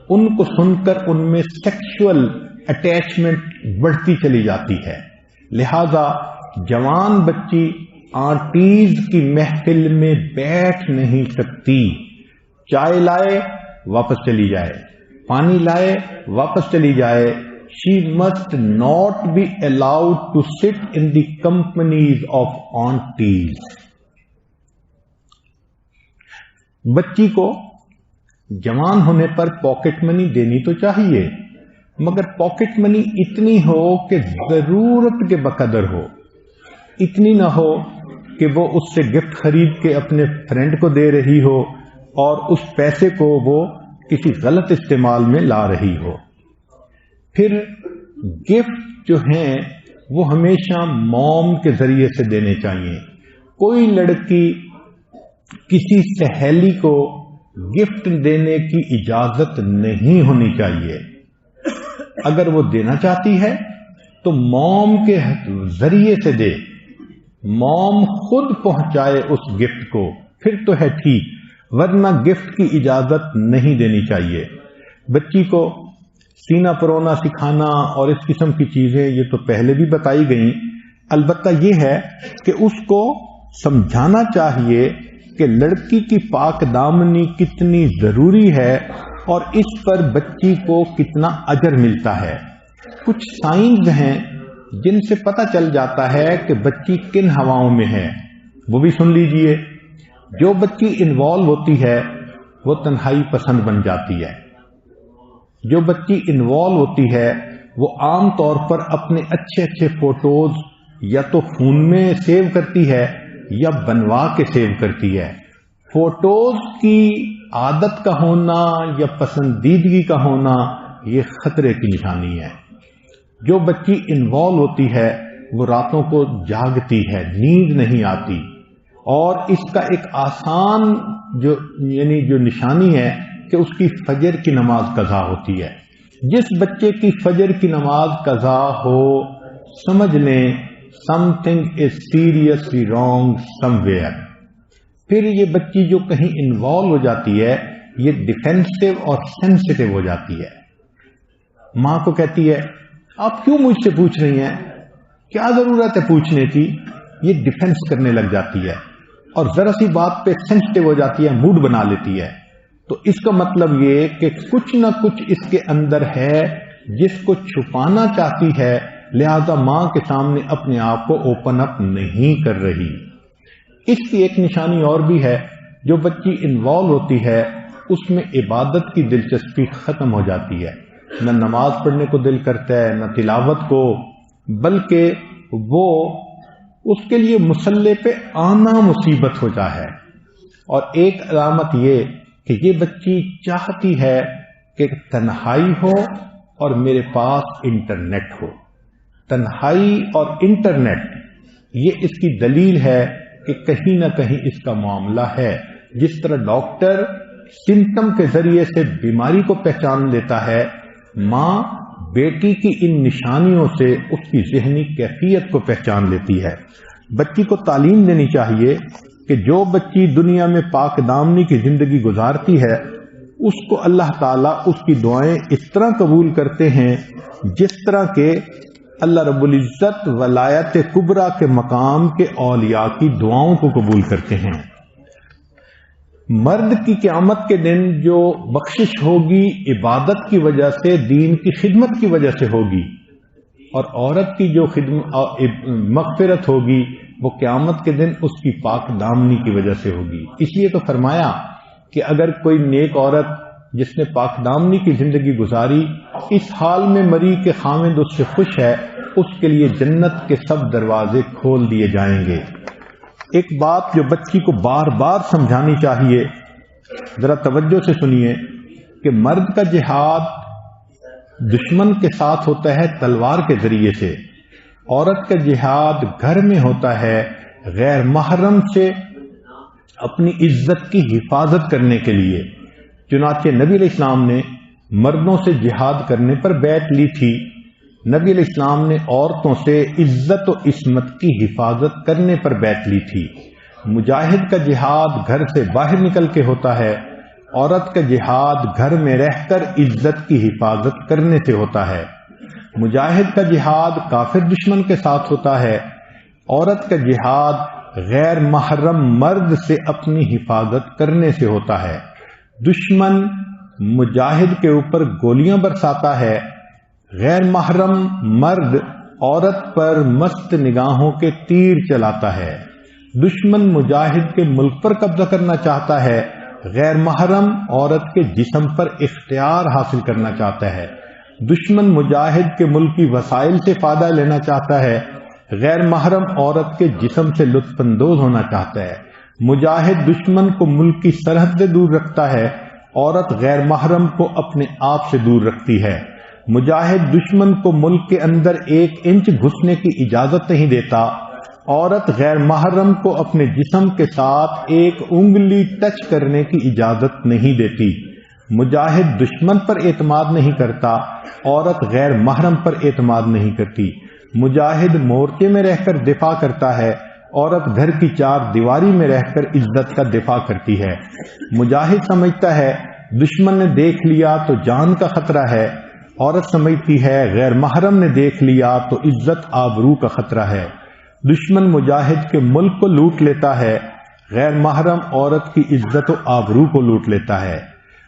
ان کو سن کر ان میں سیکشول اٹیچمنٹ بڑھتی چلی جاتی ہے. لہذا جوان بچی آنٹیز کی محفل میں بیٹھ نہیں سکتی. چائے لائے واپس چلی جائے، پانی لائے واپس چلی جائے. She must not be allowed to sit in the companies of aunties. بچی کو جوان ہونے پر پاکٹ منی دینی تو چاہیے، مگر پاکٹ منی اتنی ہو کہ ضرورت کے بقدر ہو. اتنی نہ ہو کہ وہ اس سے گفٹ خرید کے اپنے فرینڈ کو دے رہی ہو اور اس پیسے کو وہ کسی غلط استعمال میں لا رہی ہو. پھر گفٹ جو ہیں وہ ہمیشہ موم کے ذریعے سے دینے چاہیے. کوئی لڑکی کسی سہیلی کو گفٹ دینے کی اجازت نہیں ہونی چاہیے. اگر وہ دینا چاہتی ہے تو موم کے ذریعے سے دے، موم خود پہنچائے اس گفٹ کو، پھر تو ہے ٹھیک، ورنہ گفٹ کی اجازت نہیں دینی چاہیے. بچی کو سینہ پرونا سکھانا اور اس قسم کی چیزیں یہ تو پہلے بھی بتائی گئیں. البتہ یہ ہے کہ اس کو سمجھانا چاہیے کہ لڑکی کی پاک دامنی کتنی ضروری ہے اور اس پر بچی کو کتنا اجر ملتا ہے. کچھ سائنز ہیں جن سے پتہ چل جاتا ہے کہ بچی کن ہواؤں میں ہے، وہ بھی سن لیجئے. جو بچی انوالو ہوتی ہے وہ تنہائی پسند بن جاتی ہے. جو بچی انوالو ہوتی ہے وہ عام طور پر اپنے اچھے اچھے فوٹوز یا تو فون میں سیو کرتی ہے یا بنوا کے سیو کرتی ہے. فوٹوز کی عادت کا ہونا یا پسندیدگی کا ہونا یہ خطرے کی نشانی ہے. جو بچی انوالو ہوتی ہے وہ راتوں کو جاگتی ہے، نیند نہیں آتی. اور اس کا ایک آسان جو نشانی ہے کہ اس کی فجر کی نماز قضا ہوتی ہے. جس بچے کی فجر کی نماز قضا ہو، سمجھ لیں something is seriously wrong somewhere. پھر یہ بچی جو کہیں انوالو ہو جاتی ہے یہ ڈیفینسو اور سینسٹیو ہو جاتی ہے. ماں کو کہتی ہے آپ کیوں مجھ سے پوچھ رہی ہیں، کیا ضرورت ہے پوچھنے کی. یہ ڈیفینس کرنے لگ جاتی ہے اور ذرا سی بات پہ سینسٹیو ہو جاتی ہے، موڈ بنا لیتی ہے. تو اس کا مطلب یہ کہ کچھ نہ کچھ اس کے اندر ہے جس کو چھپانا چاہتی ہے، لہذا ماں کے سامنے اپنے آپ کو اوپن اپ نہیں کر رہی. اس کی ایک نشانی اور بھی ہے، جو بچی انوالو ہوتی ہے اس میں عبادت کی دلچسپی ختم ہو جاتی ہے. نہ نماز پڑھنے کو دل کرتا ہے، نہ تلاوت کو، بلکہ وہ اس کے لیے مصلی پہ آنا مصیبت ہوتا ہے. اور ایک علامت یہ کہ یہ بچی چاہتی ہے کہ تنہائی ہو اور میرے پاس انٹرنیٹ ہو. تنہائی اور انٹرنیٹ یہ اس کی دلیل ہے کہ کہیں نہ کہیں اس کا معاملہ ہے. جس طرح ڈاکٹر سمٹم کے ذریعے سے بیماری کو پہچان لیتا ہے، ماں بیٹی کی ان نشانیوں سے اس کی ذہنی کیفیت کو پہچان لیتی ہے. بچی کو تعلیم دینی چاہیے کہ جو بچی دنیا میں پاک دامنی کی زندگی گزارتی ہے اس کو اللہ تعالیٰ اس کی دعائیں اس طرح قبول کرتے ہیں جس طرح کہ اللہ رب العزت ولایت کبریٰ کے مقام کے اولیاء کی دعاؤں کو قبول کرتے ہیں۔ مرد کی قیامت کے دن جو بخشش ہوگی عبادت کی وجہ سے، دین کی خدمت کی وجہ سے ہوگی، اور عورت کی جو مغفرت ہوگی وہ قیامت کے دن اس کی پاک دامنی کی وجہ سے ہوگی۔ اس لیے تو فرمایا کہ اگر کوئی نیک عورت جس نے پاک دامنی کی زندگی گزاری اس حال میں مری کہ خاوند اس سے خوش ہے، اس کے لیے جنت کے سب دروازے کھول دیے جائیں گے۔ ایک بات جو بچی کو بار بار سمجھانی چاہیے، ذرا توجہ سے سنیے، کہ مرد کا جہاد دشمن کے ساتھ ہوتا ہے تلوار کے ذریعے سے، عورت کا جہاد گھر میں ہوتا ہے غیر محرم سے اپنی عزت کی حفاظت کرنے کے لیے۔ چنانچہ نبی علیہ السلام نے مردوں سے جہاد کرنے پر بیعت لی تھی، نبی علیہ السلام نے عورتوں سے عزت و عصمت کی حفاظت کرنے پر بیعت لی تھی۔ مجاہد کا جہاد گھر سے باہر نکل کے ہوتا ہے، عورت کا جہاد گھر میں رہ کر عزت کی حفاظت کرنے سے ہوتا ہے۔ مجاہد کا جہاد کافر دشمن کے ساتھ ہوتا ہے، عورت کا جہاد غیر محرم مرد سے اپنی حفاظت کرنے سے ہوتا ہے۔ دشمن مجاہد کے اوپر گولیاں برساتا ہے، غیر محرم مرد عورت پر مست نگاہوں کے تیر چلاتا ہے۔ دشمن مجاہد کے ملک پر قبضہ کرنا چاہتا ہے، غیر محرم عورت کے جسم پر اختیار حاصل کرنا چاہتا ہے۔ دشمن مجاہد کے ملکی وسائل سے فائدہ لینا چاہتا ہے، غیر محرم عورت کے جسم سے لطف اندوز ہونا چاہتا ہے۔ مجاہد دشمن کو ملک کی سرحد سے دور رکھتا ہے، عورت غیر محرم کو اپنے آپ سے دور رکھتی ہے۔ مجاہد دشمن کو ملک کے اندر 1 انچ گھسنے کی اجازت نہیں دیتا، عورت غیر محرم کو اپنے جسم کے ساتھ 1 انگلی ٹچ کرنے کی اجازت نہیں دیتی۔ مجاہد دشمن پر اعتماد نہیں کرتا، عورت غیر محرم پر اعتماد نہیں کرتی۔ مجاہد مورچے میں رہ کر دفاع کرتا ہے، عورت گھر کی 4 دیواری میں رہ کر عزت کا دفاع کرتی ہے۔ مجاہد سمجھتا ہے دشمن نے دیکھ لیا تو جان کا خطرہ ہے، عورت سمجھتی ہے غیر محرم نے دیکھ لیا تو عزت آبرو کا خطرہ ہے۔ دشمن مجاہد کے ملک کو لوٹ لیتا ہے، غیر محرم عورت کی عزت و آبرو کو لوٹ لیتا ہے۔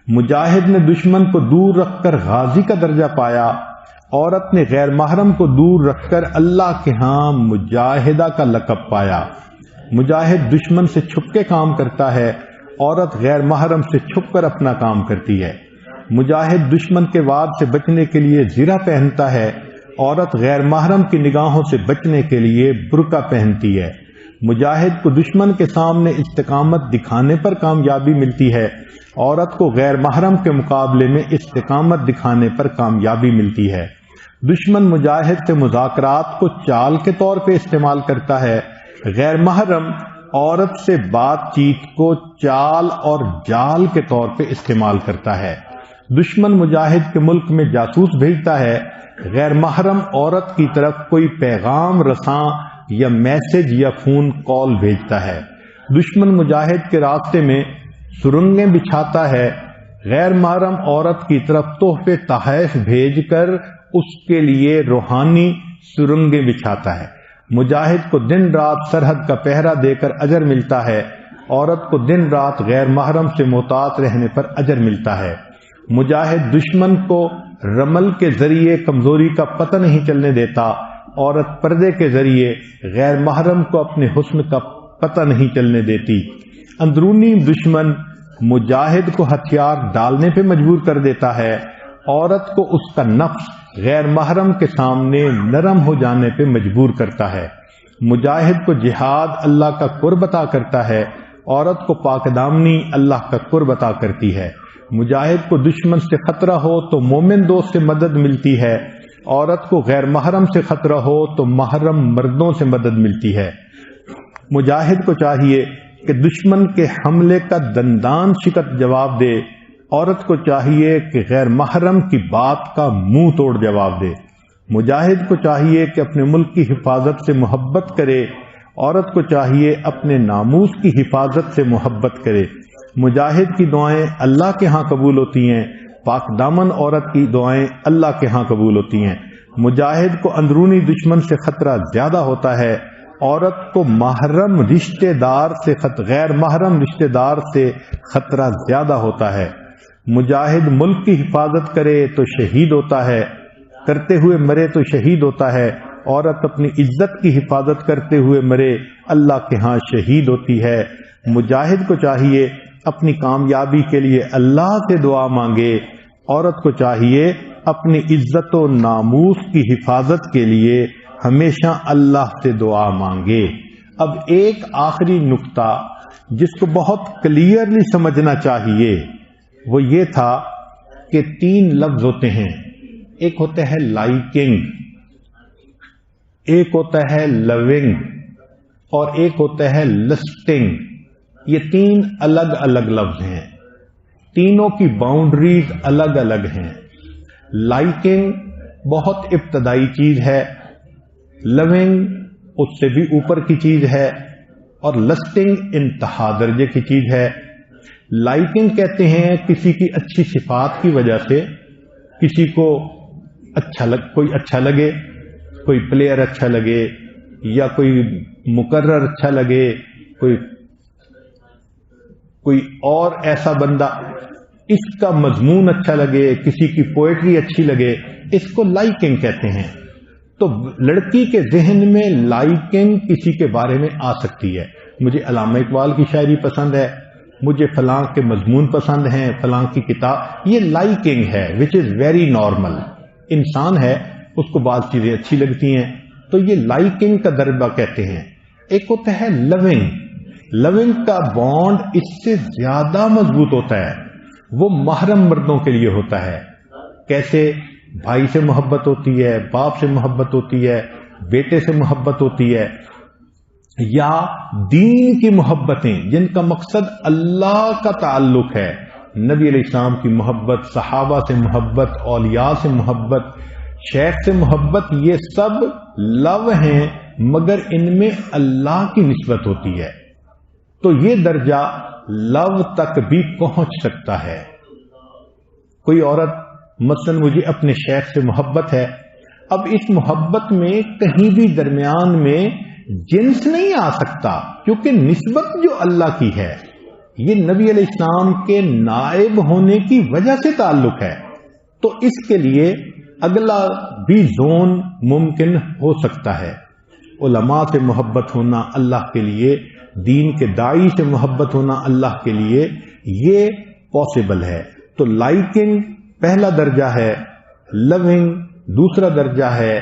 مجاہد نے دشمن کو دور رکھ کر غازی کا درجہ پایا، عورت نے غیر محرم کو دور رکھ کر اللہ کے ہاں مجاہدہ کا لقب پایا۔ مجاہد دشمن سے چھپ کے کام کرتا ہے، عورت غیر محرم سے چھپ کر اپنا کام کرتی ہے۔ مجاہد دشمن کے وار سے بچنے کے لیے زرہ پہنتا ہے، عورت غیر محرم کی نگاہوں سے بچنے کے لیے برقع پہنتی ہے۔ مجاہد کو دشمن کے سامنے استقامت دکھانے پر کامیابی ملتی ہے، عورت کو غیر محرم کے مقابلے میں استقامت دکھانے پر کامیابی ملتی ہے۔ دشمن مجاہد سے مذاکرات کو چال کے طور پہ استعمال کرتا ہے، غیر محرم عورت سے بات چیت کو چال اور جال کے طور پہ استعمال کرتا ہے۔ دشمن مجاہد کے ملک میں جاسوس بھیجتا ہے، غیر محرم عورت کی طرف کوئی پیغام رساں یا میسج یا فون کال بھیجتا ہے۔ دشمن مجاہد کے راستے میں سرنگیں بچھاتا ہے، غیر محرم عورت کی طرف تحفے تحائف بھیج کر اس کے لیے روحانی سرنگیں بچھاتا ہے۔ مجاہد کو دن رات سرحد کا پہرا دے کر اجر ملتا ہے، عورت کو دن رات غیر محرم سے محتاط رہنے پر اجر ملتا ہے۔ مجاہد دشمن کو رمل کے ذریعے کمزوری کا پتہ نہیں چلنے دیتا، عورت پردے کے ذریعے غیر محرم کو اپنے حسن کا پتہ نہیں چلنے دیتی۔ اندرونی دشمن مجاہد کو ہتھیار ڈالنے پہ مجبور کر دیتا ہے، عورت کو اس کا نفس غیر محرم کے سامنے نرم ہو جانے پہ مجبور کرتا ہے۔ مجاہد کو جہاد اللہ کا قرب عطا کرتا ہے، عورت کو پاک دامنی اللہ کا قرب عطا کرتی ہے۔ مجاہد کو دشمن سے خطرہ ہو تو مومن دوست سے مدد ملتی ہے، عورت کو غیر محرم سے خطرہ ہو تو محرم مردوں سے مدد ملتی ہے۔ مجاہد کو چاہیے کہ دشمن کے حملے کا دندان شکست جواب دے، عورت کو چاہیے کہ غیر محرم کی بات کا منہ توڑ جواب دے۔ مجاہد کو چاہیے کہ اپنے ملک کی حفاظت سے محبت کرے، عورت کو چاہیے اپنے ناموس کی حفاظت سے محبت کرے۔ مجاہد کی دعائیں اللہ کے ہاں قبول ہوتی ہیں، پاک دامن عورت کی دعائیں اللہ کے ہاں قبول ہوتی ہیں۔ مجاہد کو اندرونی دشمن سے خطرہ زیادہ ہوتا ہے، عورت کو محرم رشتہ دار سے غیر محرم رشتہ دار سے خطرہ زیادہ ہوتا ہے۔ مجاہد ملک کی حفاظت کرے تو شہید ہوتا ہے، کرتے ہوئے مرے تو شہید ہوتا ہے۔ عورت اپنی عزت کی حفاظت کرتے ہوئے مرے، اللہ کے ہاں شہید ہوتی ہے۔ مجاہد کو چاہیے اپنی کامیابی کے لیے اللہ سے دعا مانگے، عورت کو چاہیے اپنی عزت و ناموس کی حفاظت کے لیے ہمیشہ اللہ سے دعا مانگے۔ اب ایک آخری نقطہ جس کو بہت کلیئرلی سمجھنا چاہیے وہ یہ تھا کہ 3 لفظ ہوتے ہیں، ایک ہوتا ہے لائکنگ، ایک ہوتا ہے لونگ اور ایک ہوتا ہے لسٹنگ۔ یہ 3 الگ الگ لفظ ہیں، تینوں کی باؤنڈریز الگ الگ ہیں۔ لائکنگ بہت ابتدائی چیز ہے، لونگ اس سے بھی اوپر کی چیز ہے اور لسٹنگ انتہا درجے کی چیز ہے۔ لائکنگ کہتے ہیں کسی کی اچھی صفات کی وجہ سے کسی کو کوئی اچھا لگے، کوئی پلیئر اچھا لگے یا کوئی مقرر اچھا لگے، کوئی اور ایسا بندہ، اس کا مضمون اچھا لگے، کسی کی پوئٹری اچھی لگے، اس کو لائکنگ کہتے ہیں۔ تو لڑکی کے ذہن میں لائکنگ کسی کے بارے میں آ سکتی ہے، مجھے علامہ اقبال کی شاعری پسند ہے، مجھے فلاں کے مضمون پسند ہیں، فلاں کی کتاب، یہ لائکنگ ہے وچ از ویری نارمل۔ انسان ہے، اس کو بعض چیزیں اچھی لگتی ہیں، تو یہ لائکنگ کا درجہ کہتے ہیں۔ ایک ہوتا ہے لونگ، لونگ کا بانڈ اس سے زیادہ مضبوط ہوتا ہے، وہ محرم مردوں کے لیے ہوتا ہے۔ کیسے؟ بھائی سے محبت ہوتی ہے، باپ سے محبت ہوتی ہے، بیٹے سے محبت ہوتی ہے، یا دین کی محبتیں جن کا مقصد اللہ کا تعلق ہے، نبی علیہ السلام کی محبت، صحابہ سے محبت، اولیاء سے محبت، شیخ سے محبت، یہ سب لو ہیں مگر ان میں اللہ کی نسبت ہوتی ہے، تو یہ درجہ لو تک بھی پہنچ سکتا ہے۔ کوئی عورت مثلا مجھے اپنے شیخ سے محبت ہے، اب اس محبت میں کہیں بھی درمیان میں جنس نہیں آ سکتا، کیونکہ نسبت جو اللہ کی ہے یہ نبی علیہ السلام کے نائب ہونے کی وجہ سے تعلق ہے، تو اس کے لیے اگلا بھی زون ممکن ہو سکتا ہے۔ علماء سے محبت ہونا اللہ کے لیے، دین کے داعی سے محبت ہونا اللہ کے لیے، یہ پاسبل ہے۔ تو لائکنگ پہلا درجہ ہے، لونگ دوسرا درجہ ہے،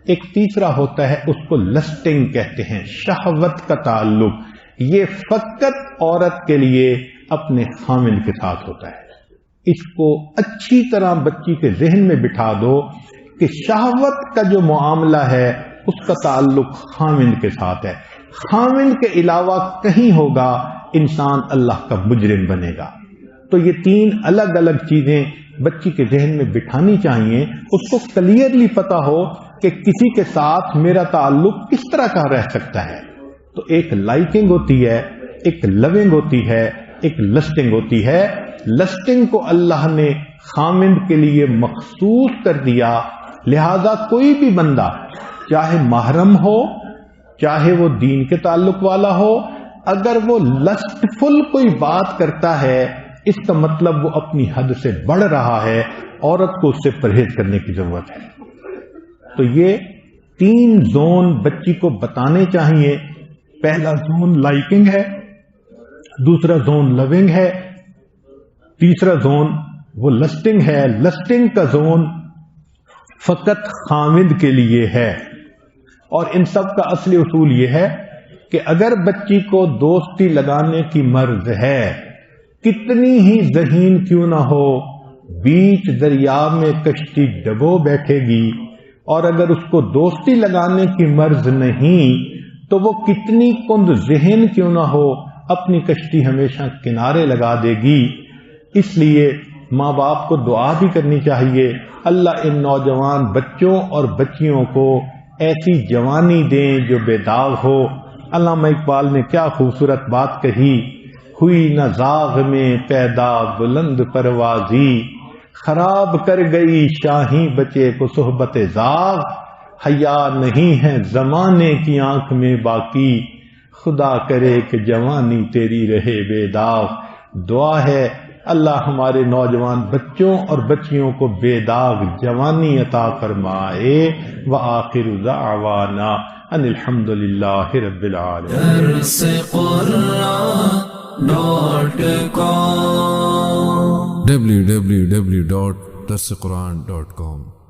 ایک تیسرا ہوتا ہے اس کو لسٹنگ کہتے ہیں، شہوت کا تعلق، یہ فقط عورت کے لیے اپنے خامند کے ساتھ ہوتا ہے۔ اس کو اچھی طرح بچی کے ذہن میں بٹھا دو کہ شہوت کا جو معاملہ ہے اس کا تعلق خامند کے ساتھ ہے، خامند کے علاوہ کہیں ہوگا انسان اللہ کا مجرم بنے گا۔ تو یہ 3 الگ الگ چیزیں بچی کے ذہن میں بٹھانی چاہیے، اس کو کلیئرلی پتا ہو کہ کسی کے ساتھ میرا تعلق کس طرح کا رہ سکتا ہے۔ تو ایک لائکنگ ہوتی ہے، ایک لونگ ہوتی ہے، ایک لسٹنگ ہوتی ہے۔ لسٹنگ کو اللہ نے خامند کے لیے مخصوص کر دیا، لہذا کوئی بھی بندہ چاہے محرم ہو، چاہے وہ دین کے تعلق والا ہو، اگر وہ لسٹ فل کوئی بات کرتا ہے اس کا مطلب وہ اپنی حد سے بڑھ رہا ہے، عورت کو اس سے پرہیز کرنے کی ضرورت ہے۔ تو یہ 3 زون بچی کو بتانے چاہیے، پہلا زون لائکنگ ہے، دوسرا زون لونگ ہے، تیسرا زون وہ لسٹنگ ہے۔ لسٹنگ کا زون فقط خامند کے لیے ہے، اور ان سب کا اصلی اصول یہ ہے کہ اگر بچی کو دوستی لگانے کی مرض ہے، کتنی ہی ذہین کیوں نہ ہو، بیچ دریا میں کشتی ڈبو بیٹھے گی، اور اگر اس کو دوستی لگانے کی مرض نہیں تو وہ کتنی کند ذہن کیوں نہ ہو، اپنی کشتی ہمیشہ کنارے لگا دے گی۔ اس لیے ماں باپ کو دعا بھی کرنی چاہیے، اللہ ان نوجوان بچوں اور بچیوں کو ایسی جوانی دیں جو بے داغ ہو، علامہ اقبال نے کیا خوبصورت بات کہی، ہوئی نہ زاغ میں پیدا بلند پروازی، خراب کر گئی شاہی بچے کو صحبت زاغ، حیا نہیں ہے زمانے کی آنکھ میں باقی، خدا کرے کہ جوانی تیری رہے بے داغ۔ دعا ہے اللہ ہمارے نوجوان بچوں اور بچیوں کو بے داغ جوانی عطا فرمائے۔ وآخر دعوانا ان الحمد للہ رب العالمین۔ www.darsequran.com